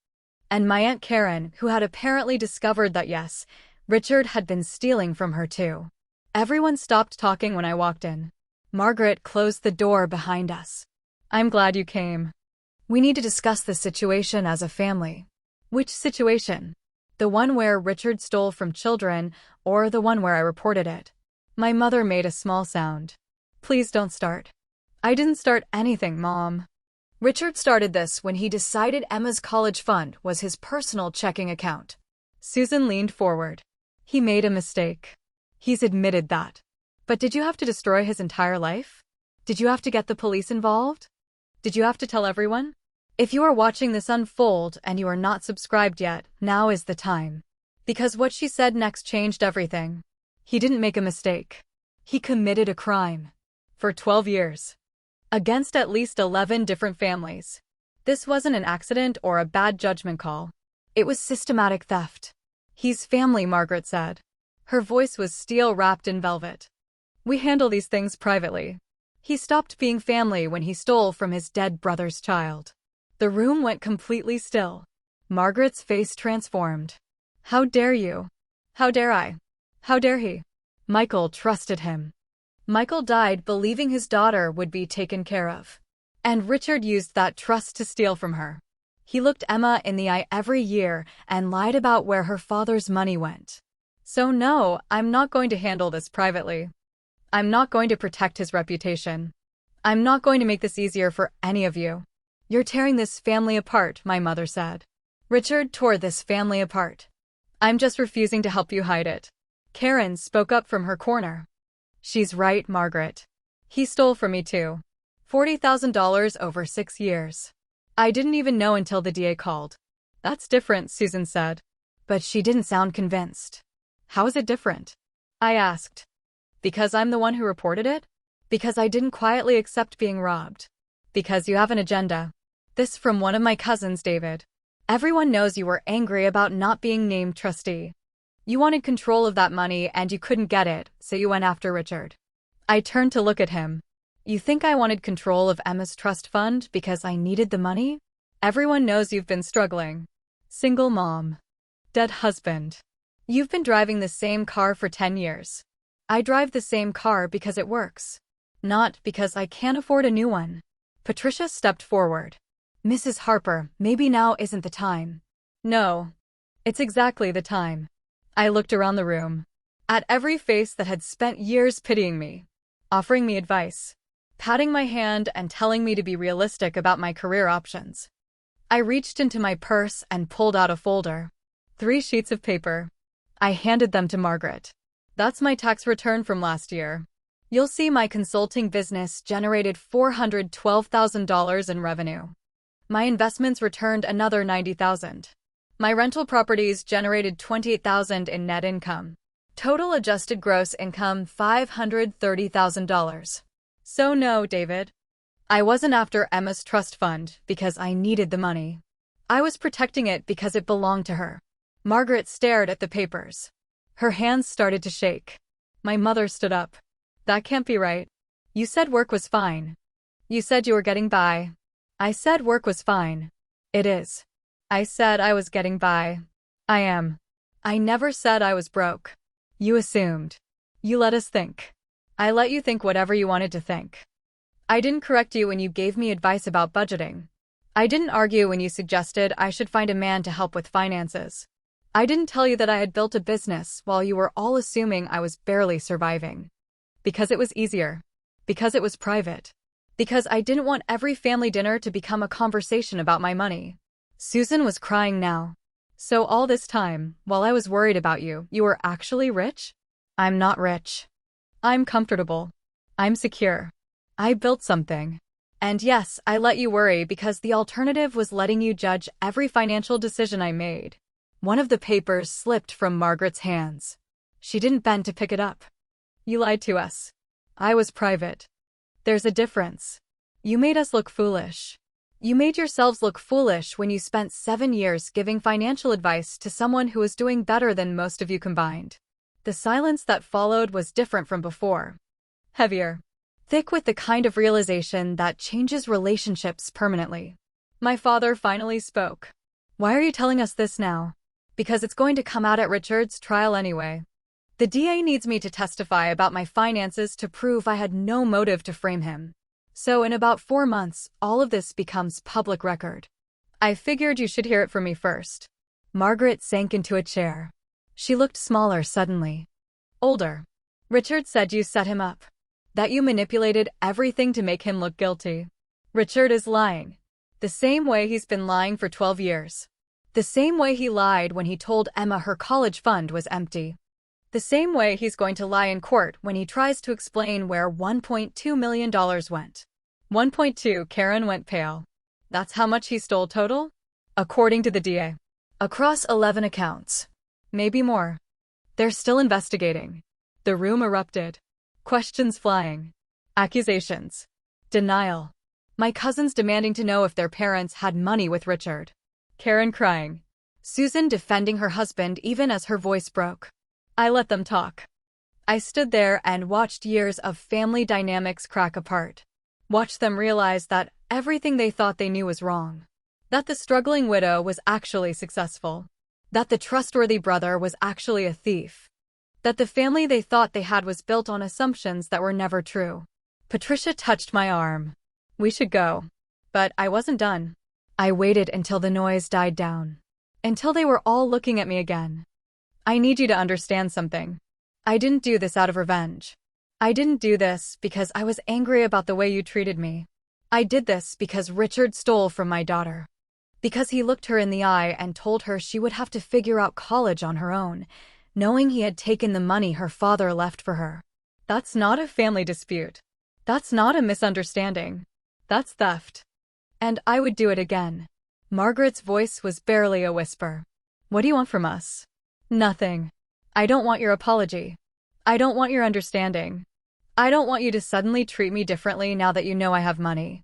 And my Aunt Karen, who had apparently discovered that yes, Richard had been stealing from her too. Everyone stopped talking when I walked in. Margaret closed the door behind us. I'm glad you came. We need to discuss this situation as a family. Which situation? The one where Richard stole from children, or the one where I reported it? My mother made a small sound. Please don't start. I didn't start anything, Mom. Richard started this when he decided Emma's college fund was his personal checking account. Susan leaned forward. He made a mistake. He's admitted that. But did you have to destroy his entire life? Did you have to get the police involved? Did you have to tell everyone? If you are watching this unfold and you are not subscribed yet, now is the time. Because what she said next changed everything. He didn't make a mistake. He committed a crime. For 12 years. Against at least 11 different families. This wasn't an accident or a bad judgment call. It was systematic theft. He's family, Margaret said. Her voice was steel wrapped in velvet. We handle these things privately. He stopped being family when he stole from his dead brother's child. The room went completely still. Margaret's face transformed. How dare you? How dare I? How dare he? Michael trusted him. Michael died believing his daughter would be taken care of. And Richard used that trust to steal from her. He looked Emma in the eye every year and lied about where her father's money went. So no, I'm not going to handle this privately. I'm not going to protect his reputation. I'm not going to make this easier for any of you. You're tearing this family apart, my mother said. Richard tore this family apart. I'm just refusing to help you hide it. Karen spoke up from her corner. She's right, Margaret. He stole from me too. $40,000 over 6 years. I didn't even know until the DA called. That's different, Susan said. But she didn't sound convinced. How is it different? I asked. Because I'm the one who reported it? Because I didn't quietly accept being robbed. Because you have an agenda. This from one of my cousins, David. Everyone knows you were angry about not being named trustee. You wanted control of that money and you couldn't get it, so you went after Richard. I turned to look at him. You think I wanted control of Emma's trust fund because I needed the money? Everyone knows you've been struggling. Single mom. Dead husband. You've been driving the same car for 10 years. I drive the same car because it works. Not because I can't afford a new one. Patricia stepped forward. Mrs. Harper, maybe now isn't the time. No. It's exactly the time. I looked around the room. At every face that had spent years pitying me. Offering me advice. Patting my hand and telling me to be realistic about my career options. I reached into my purse and pulled out a folder. 3 sheets of paper. I handed them to Margaret. That's my tax return from last year. You'll see my consulting business generated $412,000 in revenue. My investments returned another $90,000. My rental properties generated $28,000 in net income. Total adjusted gross income $530,000. So no, David. I wasn't after Emma's trust fund because I needed the money. I was protecting it because it belonged to her. Margaret stared at the papers. Her hands started to shake. My mother stood up. That can't be right. You said work was fine. You said you were getting by. I said work was fine. It is. I said I was getting by. I am. I never said I was broke. You assumed. You let us think. I let you think whatever you wanted to think. I didn't correct you when you gave me advice about budgeting. I didn't argue when you suggested I should find a man to help with finances. I didn't tell you that I had built a business while you were all assuming I was barely surviving. Because it was easier. Because it was private. Because I didn't want every family dinner to become a conversation about my money. Susan was crying now. So all this time, while I was worried about you, you were actually rich? I'm not rich. I'm comfortable. I'm secure. I built something. And yes, I let you worry because the alternative was letting you judge every financial decision I made. One of the papers slipped from Margaret's hands. She didn't bend to pick it up. You lied to us. I was private. There's a difference. You made us look foolish. You made yourselves look foolish when you spent 7 years giving financial advice to someone who was doing better than most of you combined. The silence that followed was different from before. Heavier. Thick with the kind of realization that changes relationships permanently. My father finally spoke. Why are you telling us this now? Because it's going to come out at Richard's trial anyway. The DA needs me to testify about my finances to prove I had no motive to frame him. So in about 4 months, all of this becomes public record. I figured you should hear it from me first. Margaret sank into a chair. She looked smaller suddenly. Older. Richard said you set him up. That you manipulated everything to make him look guilty. Richard is lying. The same way he's been lying for 12 years. The same way he lied when he told Emma her college fund was empty. The same way he's going to lie in court when he tries to explain where $1.2 million went. 1.2. Karen went pale. That's how much he stole total? According to the DA. Across 11 accounts. Maybe more. They're still investigating. The room erupted. Questions flying. Accusations. Denial. My cousins demanding to know if their parents had money with Richard. Karen crying. Susan defending her husband even as her voice broke. I let them talk. I stood there and watched years of family dynamics crack apart. Watched them realize that everything they thought they knew was wrong. That the struggling widow was actually successful. That the trustworthy brother was actually a thief. That the family they thought they had was built on assumptions that were never true. Patricia touched my arm. We should go. But I wasn't done. I waited until the noise died down. Until they were all looking at me again. I need you to understand something. I didn't do this out of revenge. I didn't do this because I was angry about the way you treated me. I did this because Richard stole from my daughter. Because he looked her in the eye and told her she would have to figure out college on her own, knowing he had taken the money her father left for her. That's not a family dispute. That's not a misunderstanding. That's theft. And I would do it again. Margaret's voice was barely a whisper. What do you want from us? Nothing. I don't want your apology. I don't want your understanding. I don't want you to suddenly treat me differently now that you know I have money.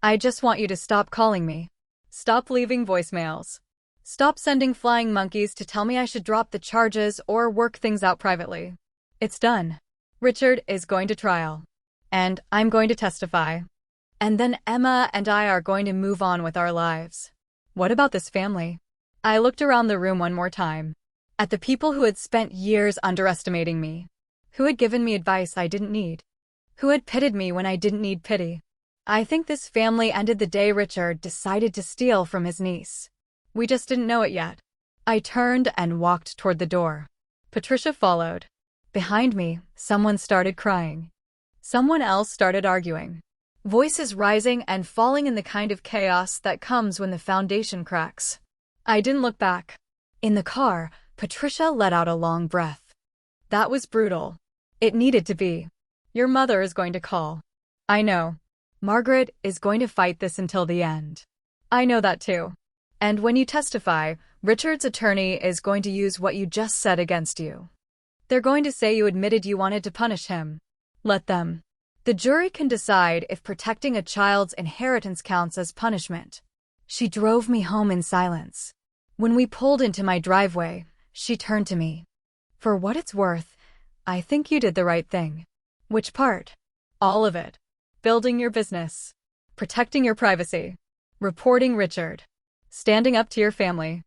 I just want you to stop calling me. Stop leaving voicemails. Stop sending flying monkeys to tell me I should drop the charges or work things out privately. It's done. Richard is going to trial. And I'm going to testify. And then Emma and I are going to move on with our lives. What about this family? I looked around the room one more time. At the people who had spent years underestimating me. Who had given me advice I didn't need. Who had pitied me when I didn't need pity. I think this family ended the day Richard decided to steal from his niece. We just didn't know it yet. I turned and walked toward the door. Patricia followed. Behind me, someone started crying. Someone else started arguing. Voices rising and falling in the kind of chaos that comes when the foundation cracks. I didn't look back. In the car, Patricia let out a long breath. That was brutal. It needed to be. Your mother is going to call. I know. Margaret is going to fight this until the end. I know that too. And when you testify, Richard's attorney is going to use what you just said against you. They're going to say you admitted you wanted to punish him. Let them. The jury can decide if protecting a child's inheritance counts as punishment. She drove me home in silence. When we pulled into my driveway, she turned to me. For what it's worth, I think you did the right thing. Which part? All of it. Building your business. Protecting your privacy. Reporting Richard. Standing up to your family.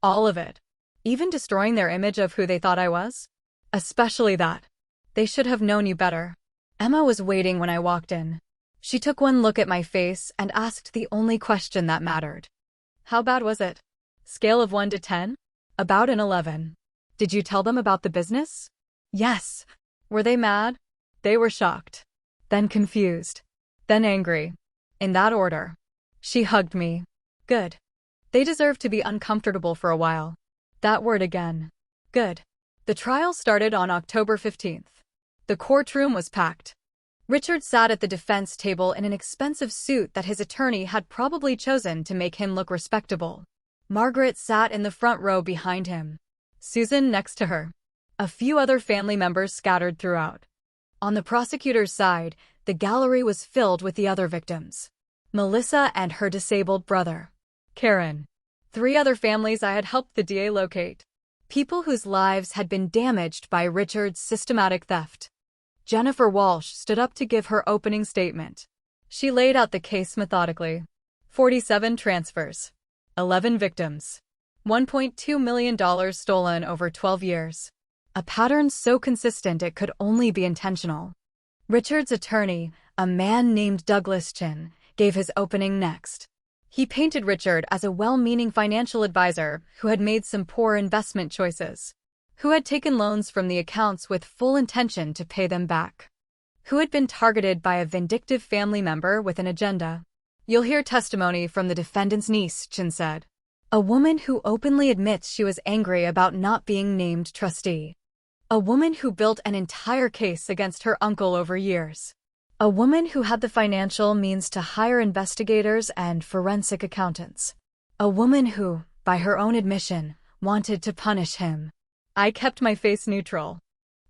All of it. Even destroying their image of who they thought I was? Especially that. They should have known you better. Emma was waiting when I walked in. She took one look at my face and asked the only question that mattered. How bad was it? Scale of 1 to 10? About an 11. Did you tell them about the business? Yes. Were they mad? They were shocked. Then confused. Then angry. In that order. She hugged me. Good. They deserve to be uncomfortable for a while. That word again. Good. The trial started on October 15th. The courtroom was packed. Richard sat at the defense table in an expensive suit that his attorney had probably chosen to make him look respectable. Margaret sat in the front row behind him. Susan next to her. A few other family members scattered throughout. On the prosecutor's side, the gallery was filled with the other victims. Melissa and her disabled brother. Karen. 3 other families I had helped the DA locate. People whose lives had been damaged by Richard's systematic theft. Jennifer Walsh stood up to give her opening statement. She laid out the case methodically. 47 transfers. 11 victims. $1.2 million stolen over 12 years. A pattern so consistent it could only be intentional. Richard's attorney, a man named Douglas Chin, gave his opening next. He painted Richard as a well-meaning financial advisor who had made some poor investment choices, who had taken loans from the accounts with full intention to pay them back, who had been targeted by a vindictive family member with an agenda. You'll hear testimony from the defendant's niece, Chin said. A woman who openly admits she was angry about not being named trustee. A woman who built an entire case against her uncle over years. A woman who had the financial means to hire investigators and forensic accountants. A woman who, by her own admission, wanted to punish him. I kept my face neutral.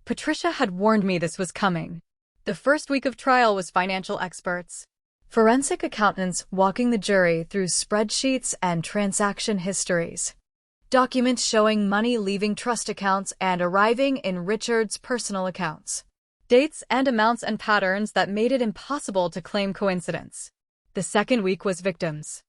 Patricia had warned me this was coming. The first week of trial was financial experts. Forensic accountants walking the jury through spreadsheets and transaction histories. Documents showing money leaving trust accounts and arriving in Richard's personal accounts. Dates and amounts and patterns that made it impossible to claim coincidence. The second week was victims.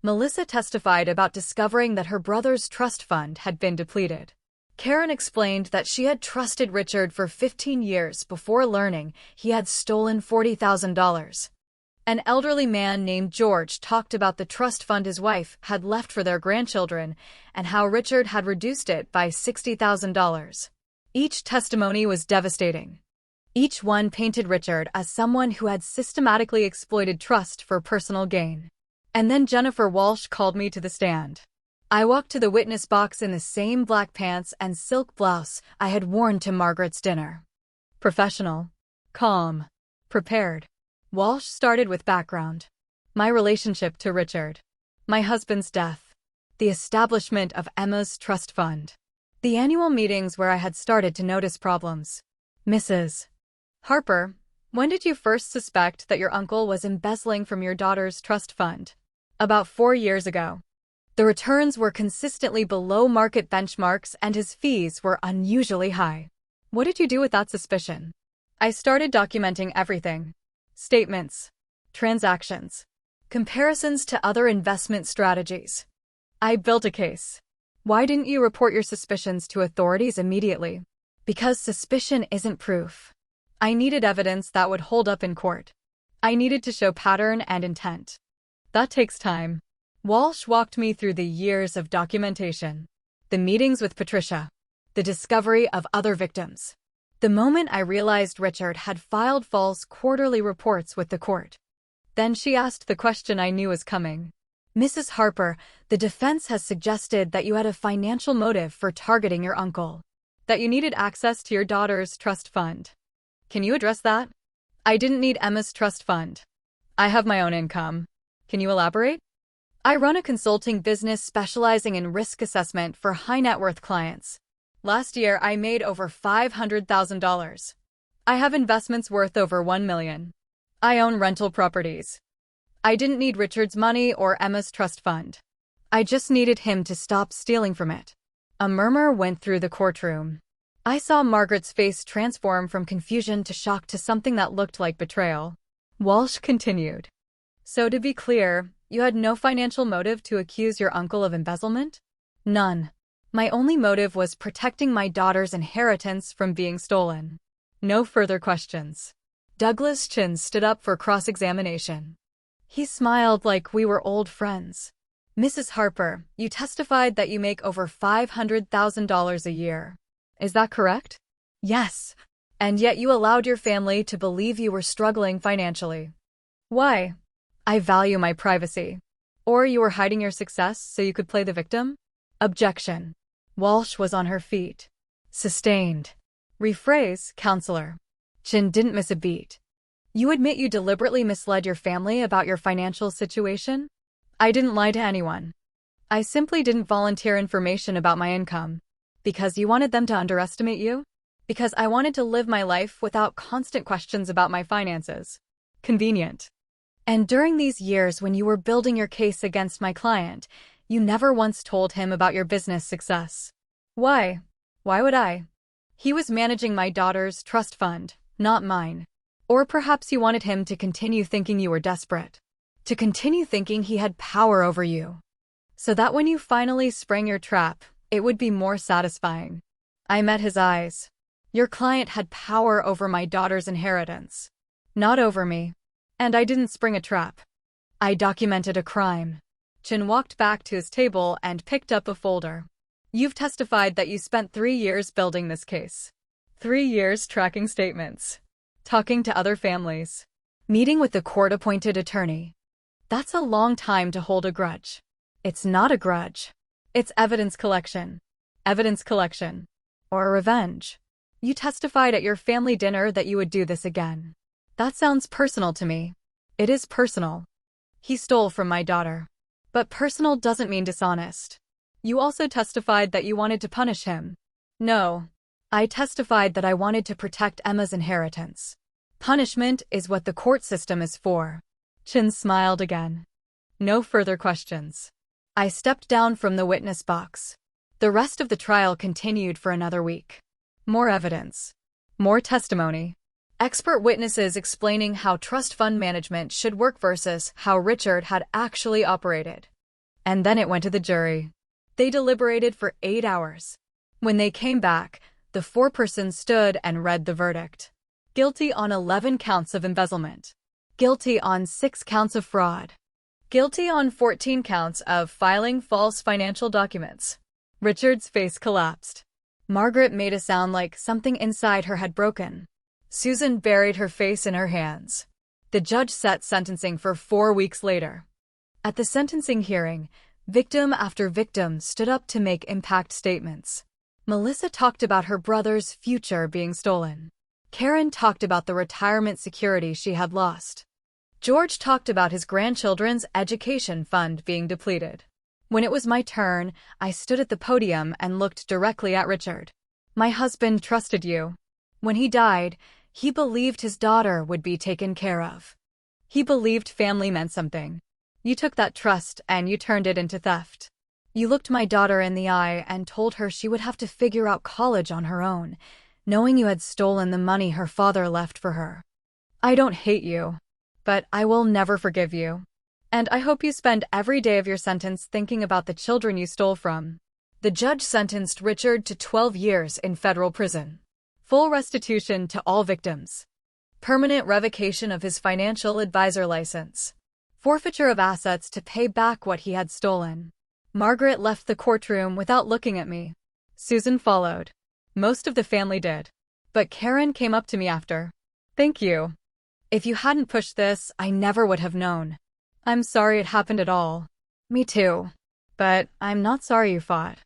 Melissa testified about discovering that her brother's trust fund had been depleted. Karen explained that she had trusted Richard for 15 years before learning he had stolen $40,000. An elderly man named George talked about the trust fund his wife had left for their grandchildren and how Richard had reduced it by $60,000. Each testimony was devastating. Each one painted Richard as someone who had systematically exploited trust for personal gain. And then Jennifer Walsh called me to the stand. I walked to the witness box in the same black pants and silk blouse I had worn to Margaret's dinner. Professional. Calm. Prepared. Walsh started with background. My relationship to Richard. My husband's death. The establishment of Emma's trust fund. The annual meetings where I had started to notice problems. Mrs. Harper, when did you first suspect that your uncle was embezzling from your daughter's trust fund? About 4 years ago. The returns were consistently below market benchmarks and his fees were unusually high. What did you do with that suspicion? I started documenting everything. Statements. Transactions. Comparisons to other investment strategies. I built a case. Why didn't you report your suspicions to authorities immediately? Because suspicion isn't proof. I needed evidence that would hold up in court. I needed to show pattern and intent. That takes time. Walsh walked me through the years of documentation. The meetings with Patricia. The discovery of other victims. The moment I realized Richard had filed false quarterly reports with the court. Then she asked the question I knew was coming. Mrs. Harper, the defense has suggested that you had a financial motive for targeting your uncle. That you needed access to your daughter's trust fund. Can you address that? I didn't need Emma's trust fund. I have my own income. Can you elaborate? I run a consulting business specializing in risk assessment for high net worth clients. Last year, I made over $500,000. I have investments worth over $1 million. I own rental properties. I didn't need Richard's money or Emma's trust fund. I just needed him to stop stealing from it. A murmur went through the courtroom. I saw Margaret's face transform from confusion to shock to something that looked like betrayal. Walsh continued. So to be clear, you had no financial motive to accuse your uncle of embezzlement? None. My only motive was protecting my daughter's inheritance from being stolen. No further questions. Douglas Chin stood up for cross-examination. He smiled like we were old friends. Mrs. Harper, you testified that you make over $500,000 a year. Is that correct? Yes. And yet you allowed your family to believe you were struggling financially. Why? I value my privacy. Or you were hiding your success so you could play the victim? Objection. Walsh was on her feet. Sustained. Rephrase, counselor. Chin didn't miss a beat. You admit you deliberately misled your family about your financial situation? I didn't lie to anyone. I simply didn't volunteer information about my income. Because you wanted them to underestimate you? Because I wanted to live my life without constant questions about my finances. Convenient. And during these years when you were building your case against my client, you never once told him about your business success. Why? Why would I? He was managing my daughter's trust fund, not mine. Or perhaps you wanted him to continue thinking you were desperate. To continue thinking he had power over you. So that when you finally sprang your trap, it would be more satisfying. I met his eyes. Your client had power over my daughter's inheritance. Not over me. And I didn't spring a trap. I documented a crime. Chin walked back to his table and picked up a folder. You've testified that you spent 3 years building this case. 3 years tracking statements. Talking to other families. Meeting with the court-appointed attorney. That's a long time to hold a grudge. It's not a grudge. It's evidence collection. Evidence collection. Or revenge. You testified at your family dinner that you would do this again. That sounds personal to me. It is personal. He stole from my daughter. But personal doesn't mean dishonest. You also testified that you wanted to punish him. No. I testified that I wanted to protect Emma's inheritance. Punishment is what the court system is for. Chin smiled again. No further questions. I stepped down from the witness box. The rest of the trial continued for another week. More evidence. More testimony. Expert witnesses explaining how trust fund management should work versus how Richard had actually operated. And then it went to the jury. They deliberated for 8 hours. When they came back, the foreperson stood and read the verdict. Guilty on 11 counts of embezzlement. Guilty on 6 counts of fraud. Guilty on 14 counts of filing false financial documents. Richard's face collapsed. Margaret made a sound like something inside her had broken. Susan buried her face in her hands. The judge set sentencing for 4 weeks later. At the sentencing hearing, victim after victim stood up to make impact statements. Melissa talked about her brother's future being stolen. Karen talked about the retirement security she had lost. George talked about his grandchildren's education fund being depleted. When it was my turn, I stood at the podium and looked directly at Richard. My husband trusted you. When he died, he believed his daughter would be taken care of. He believed family meant something. You took that trust and you turned it into theft. You looked my daughter in the eye and told her she would have to figure out college on her own, knowing you had stolen the money her father left for her. I don't hate you, but I will never forgive you. And I hope you spend every day of your sentence thinking about the children you stole from. The judge sentenced Richard to 12 years in federal prison. Full restitution to all victims. Permanent revocation of his financial advisor license. Forfeiture of assets to pay back what he had stolen. Margaret left the courtroom without looking at me. Susan followed. Most of the family did. But Karen came up to me after. Thank you. If you hadn't pushed this, I never would have known. I'm sorry it happened at all. Me too. But I'm not sorry you fought.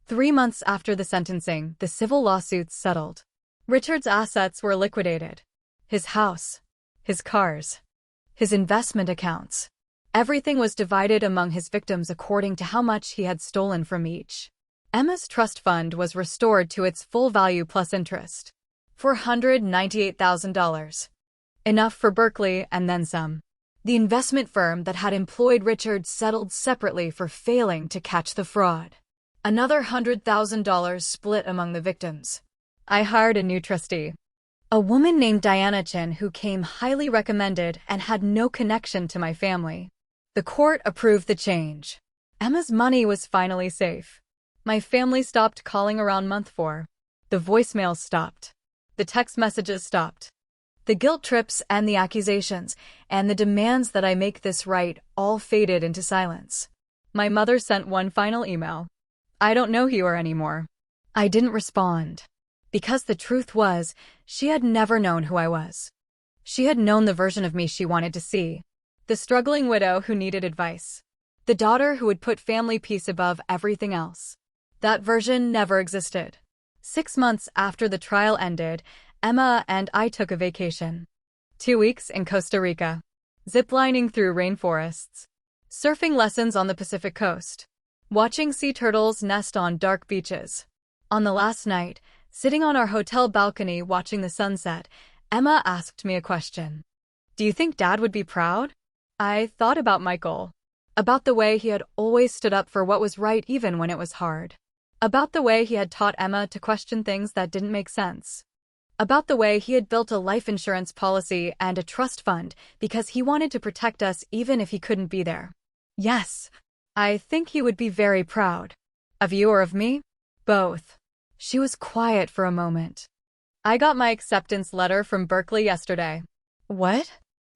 3 months after the sentencing, the civil lawsuits settled. Richard's assets were liquidated. His house, his cars, his investment accounts. Everything was divided among his victims according to how much he had stolen from each. Emma's trust fund was restored to its full value plus interest. $498,000. Enough for Berkeley and then some. The investment firm that had employed Richard settled separately for failing to catch the fraud. Another $100,000 split among the victims. I hired a new trustee. A woman named Diana Chin who came highly recommended and had no connection to my family. The court approved the change. Emma's money was finally safe. My family stopped calling around month 4. The voicemails stopped. The text messages stopped. The guilt trips and the accusations and the demands that I make this right all faded into silence. My mother sent one final email. I don't know you anymore. I didn't respond. Because the truth was, she had never known who I was. She had known the version of me she wanted to see. The struggling widow who needed advice. The daughter who would put family peace above everything else. That version never existed. 6 months after the trial ended, Emma and I took a vacation. 2 weeks in Costa Rica. Ziplining through rainforests. Surfing lessons on the Pacific coast. Watching sea turtles nest on dark beaches. On the last night, sitting on our hotel balcony watching the sunset, Emma asked me a question. Do you think Dad would be proud? I thought about Michael. About the way he had always stood up for what was right even when it was hard. About the way he had taught Emma to question things that didn't make sense. About the way he had built a life insurance policy and a trust fund because he wanted to protect us even if he couldn't be there. Yes, I think he would be very proud. Of you or of me? Both. She was quiet for a moment. I got my acceptance letter from Berkeley yesterday. What?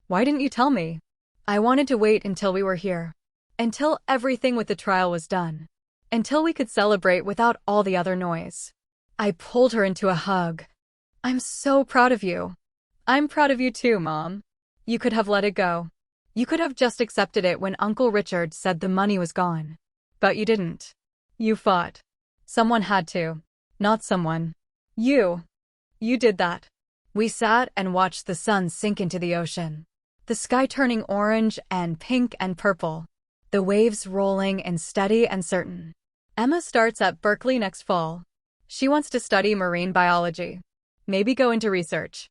Why didn't you tell me? I wanted to wait until we were here. Until everything with the trial was done. Until we could celebrate without all the other noise. I pulled her into a hug. I'm so proud of you. I'm proud of you too, Mom. You could have let it go. You could have just accepted it when Uncle Richard said the money was gone. But you didn't. You fought. Someone had to. Not someone. You. You did that. We sat and watched the sun sink into the ocean. The sky turning orange and pink and purple. The waves rolling and steady and certain. Emma starts at Berkeley next fall. She wants to study marine biology. Maybe go into research.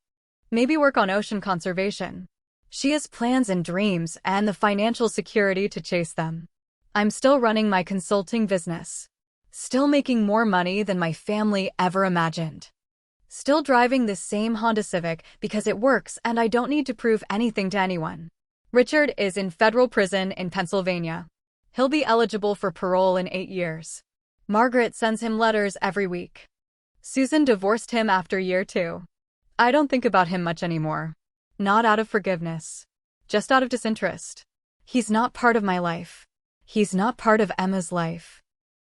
Maybe work on ocean conservation. She has plans and dreams and the financial security to chase them. I'm still running my consulting business. Still making more money than my family ever imagined. Still driving the same Honda Civic because it works and I don't need to prove anything to anyone. Richard is in federal prison in Pennsylvania. He'll be eligible for parole in 8 years. Margaret sends him letters every week. Susan divorced him after year 2. I don't think about him much anymore. Not out of forgiveness. Just out of disinterest. He's not part of my life. He's not part of Emma's life.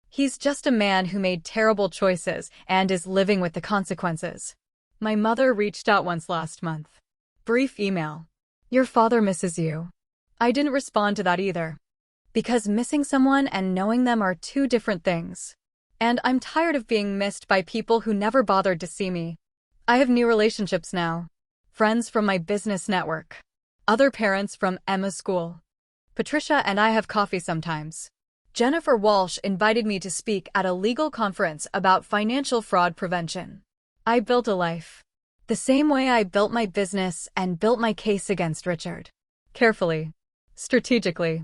He's just a man who made terrible choices and is living with the consequences. My mother reached out once last month. Brief email. Your father misses you. I didn't respond to that either. Because missing someone and knowing them are 2 different things. And I'm tired of being missed by people who never bothered to see me. I have new relationships now. Friends from my business network. Other parents from Emma's school. Patricia and I have coffee sometimes. Jennifer Walsh invited me to speak at a legal conference about financial fraud prevention. I built a life. The same way I built my business and built my case against Richard. Carefully. Strategically.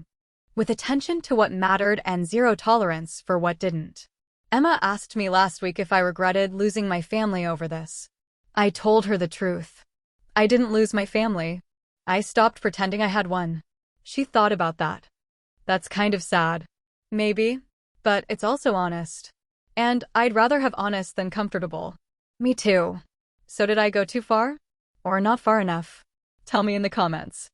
With attention to what mattered and zero tolerance for what didn't. Emma asked me last week if I regretted losing my family over this. I told her the truth. I didn't lose my family. I stopped pretending I had one. She thought about that. That's kind of sad. Maybe. But it's also honest. And I'd rather have honest than comfortable. Me too. So did I go too far? Or not far enough? Tell me in the comments.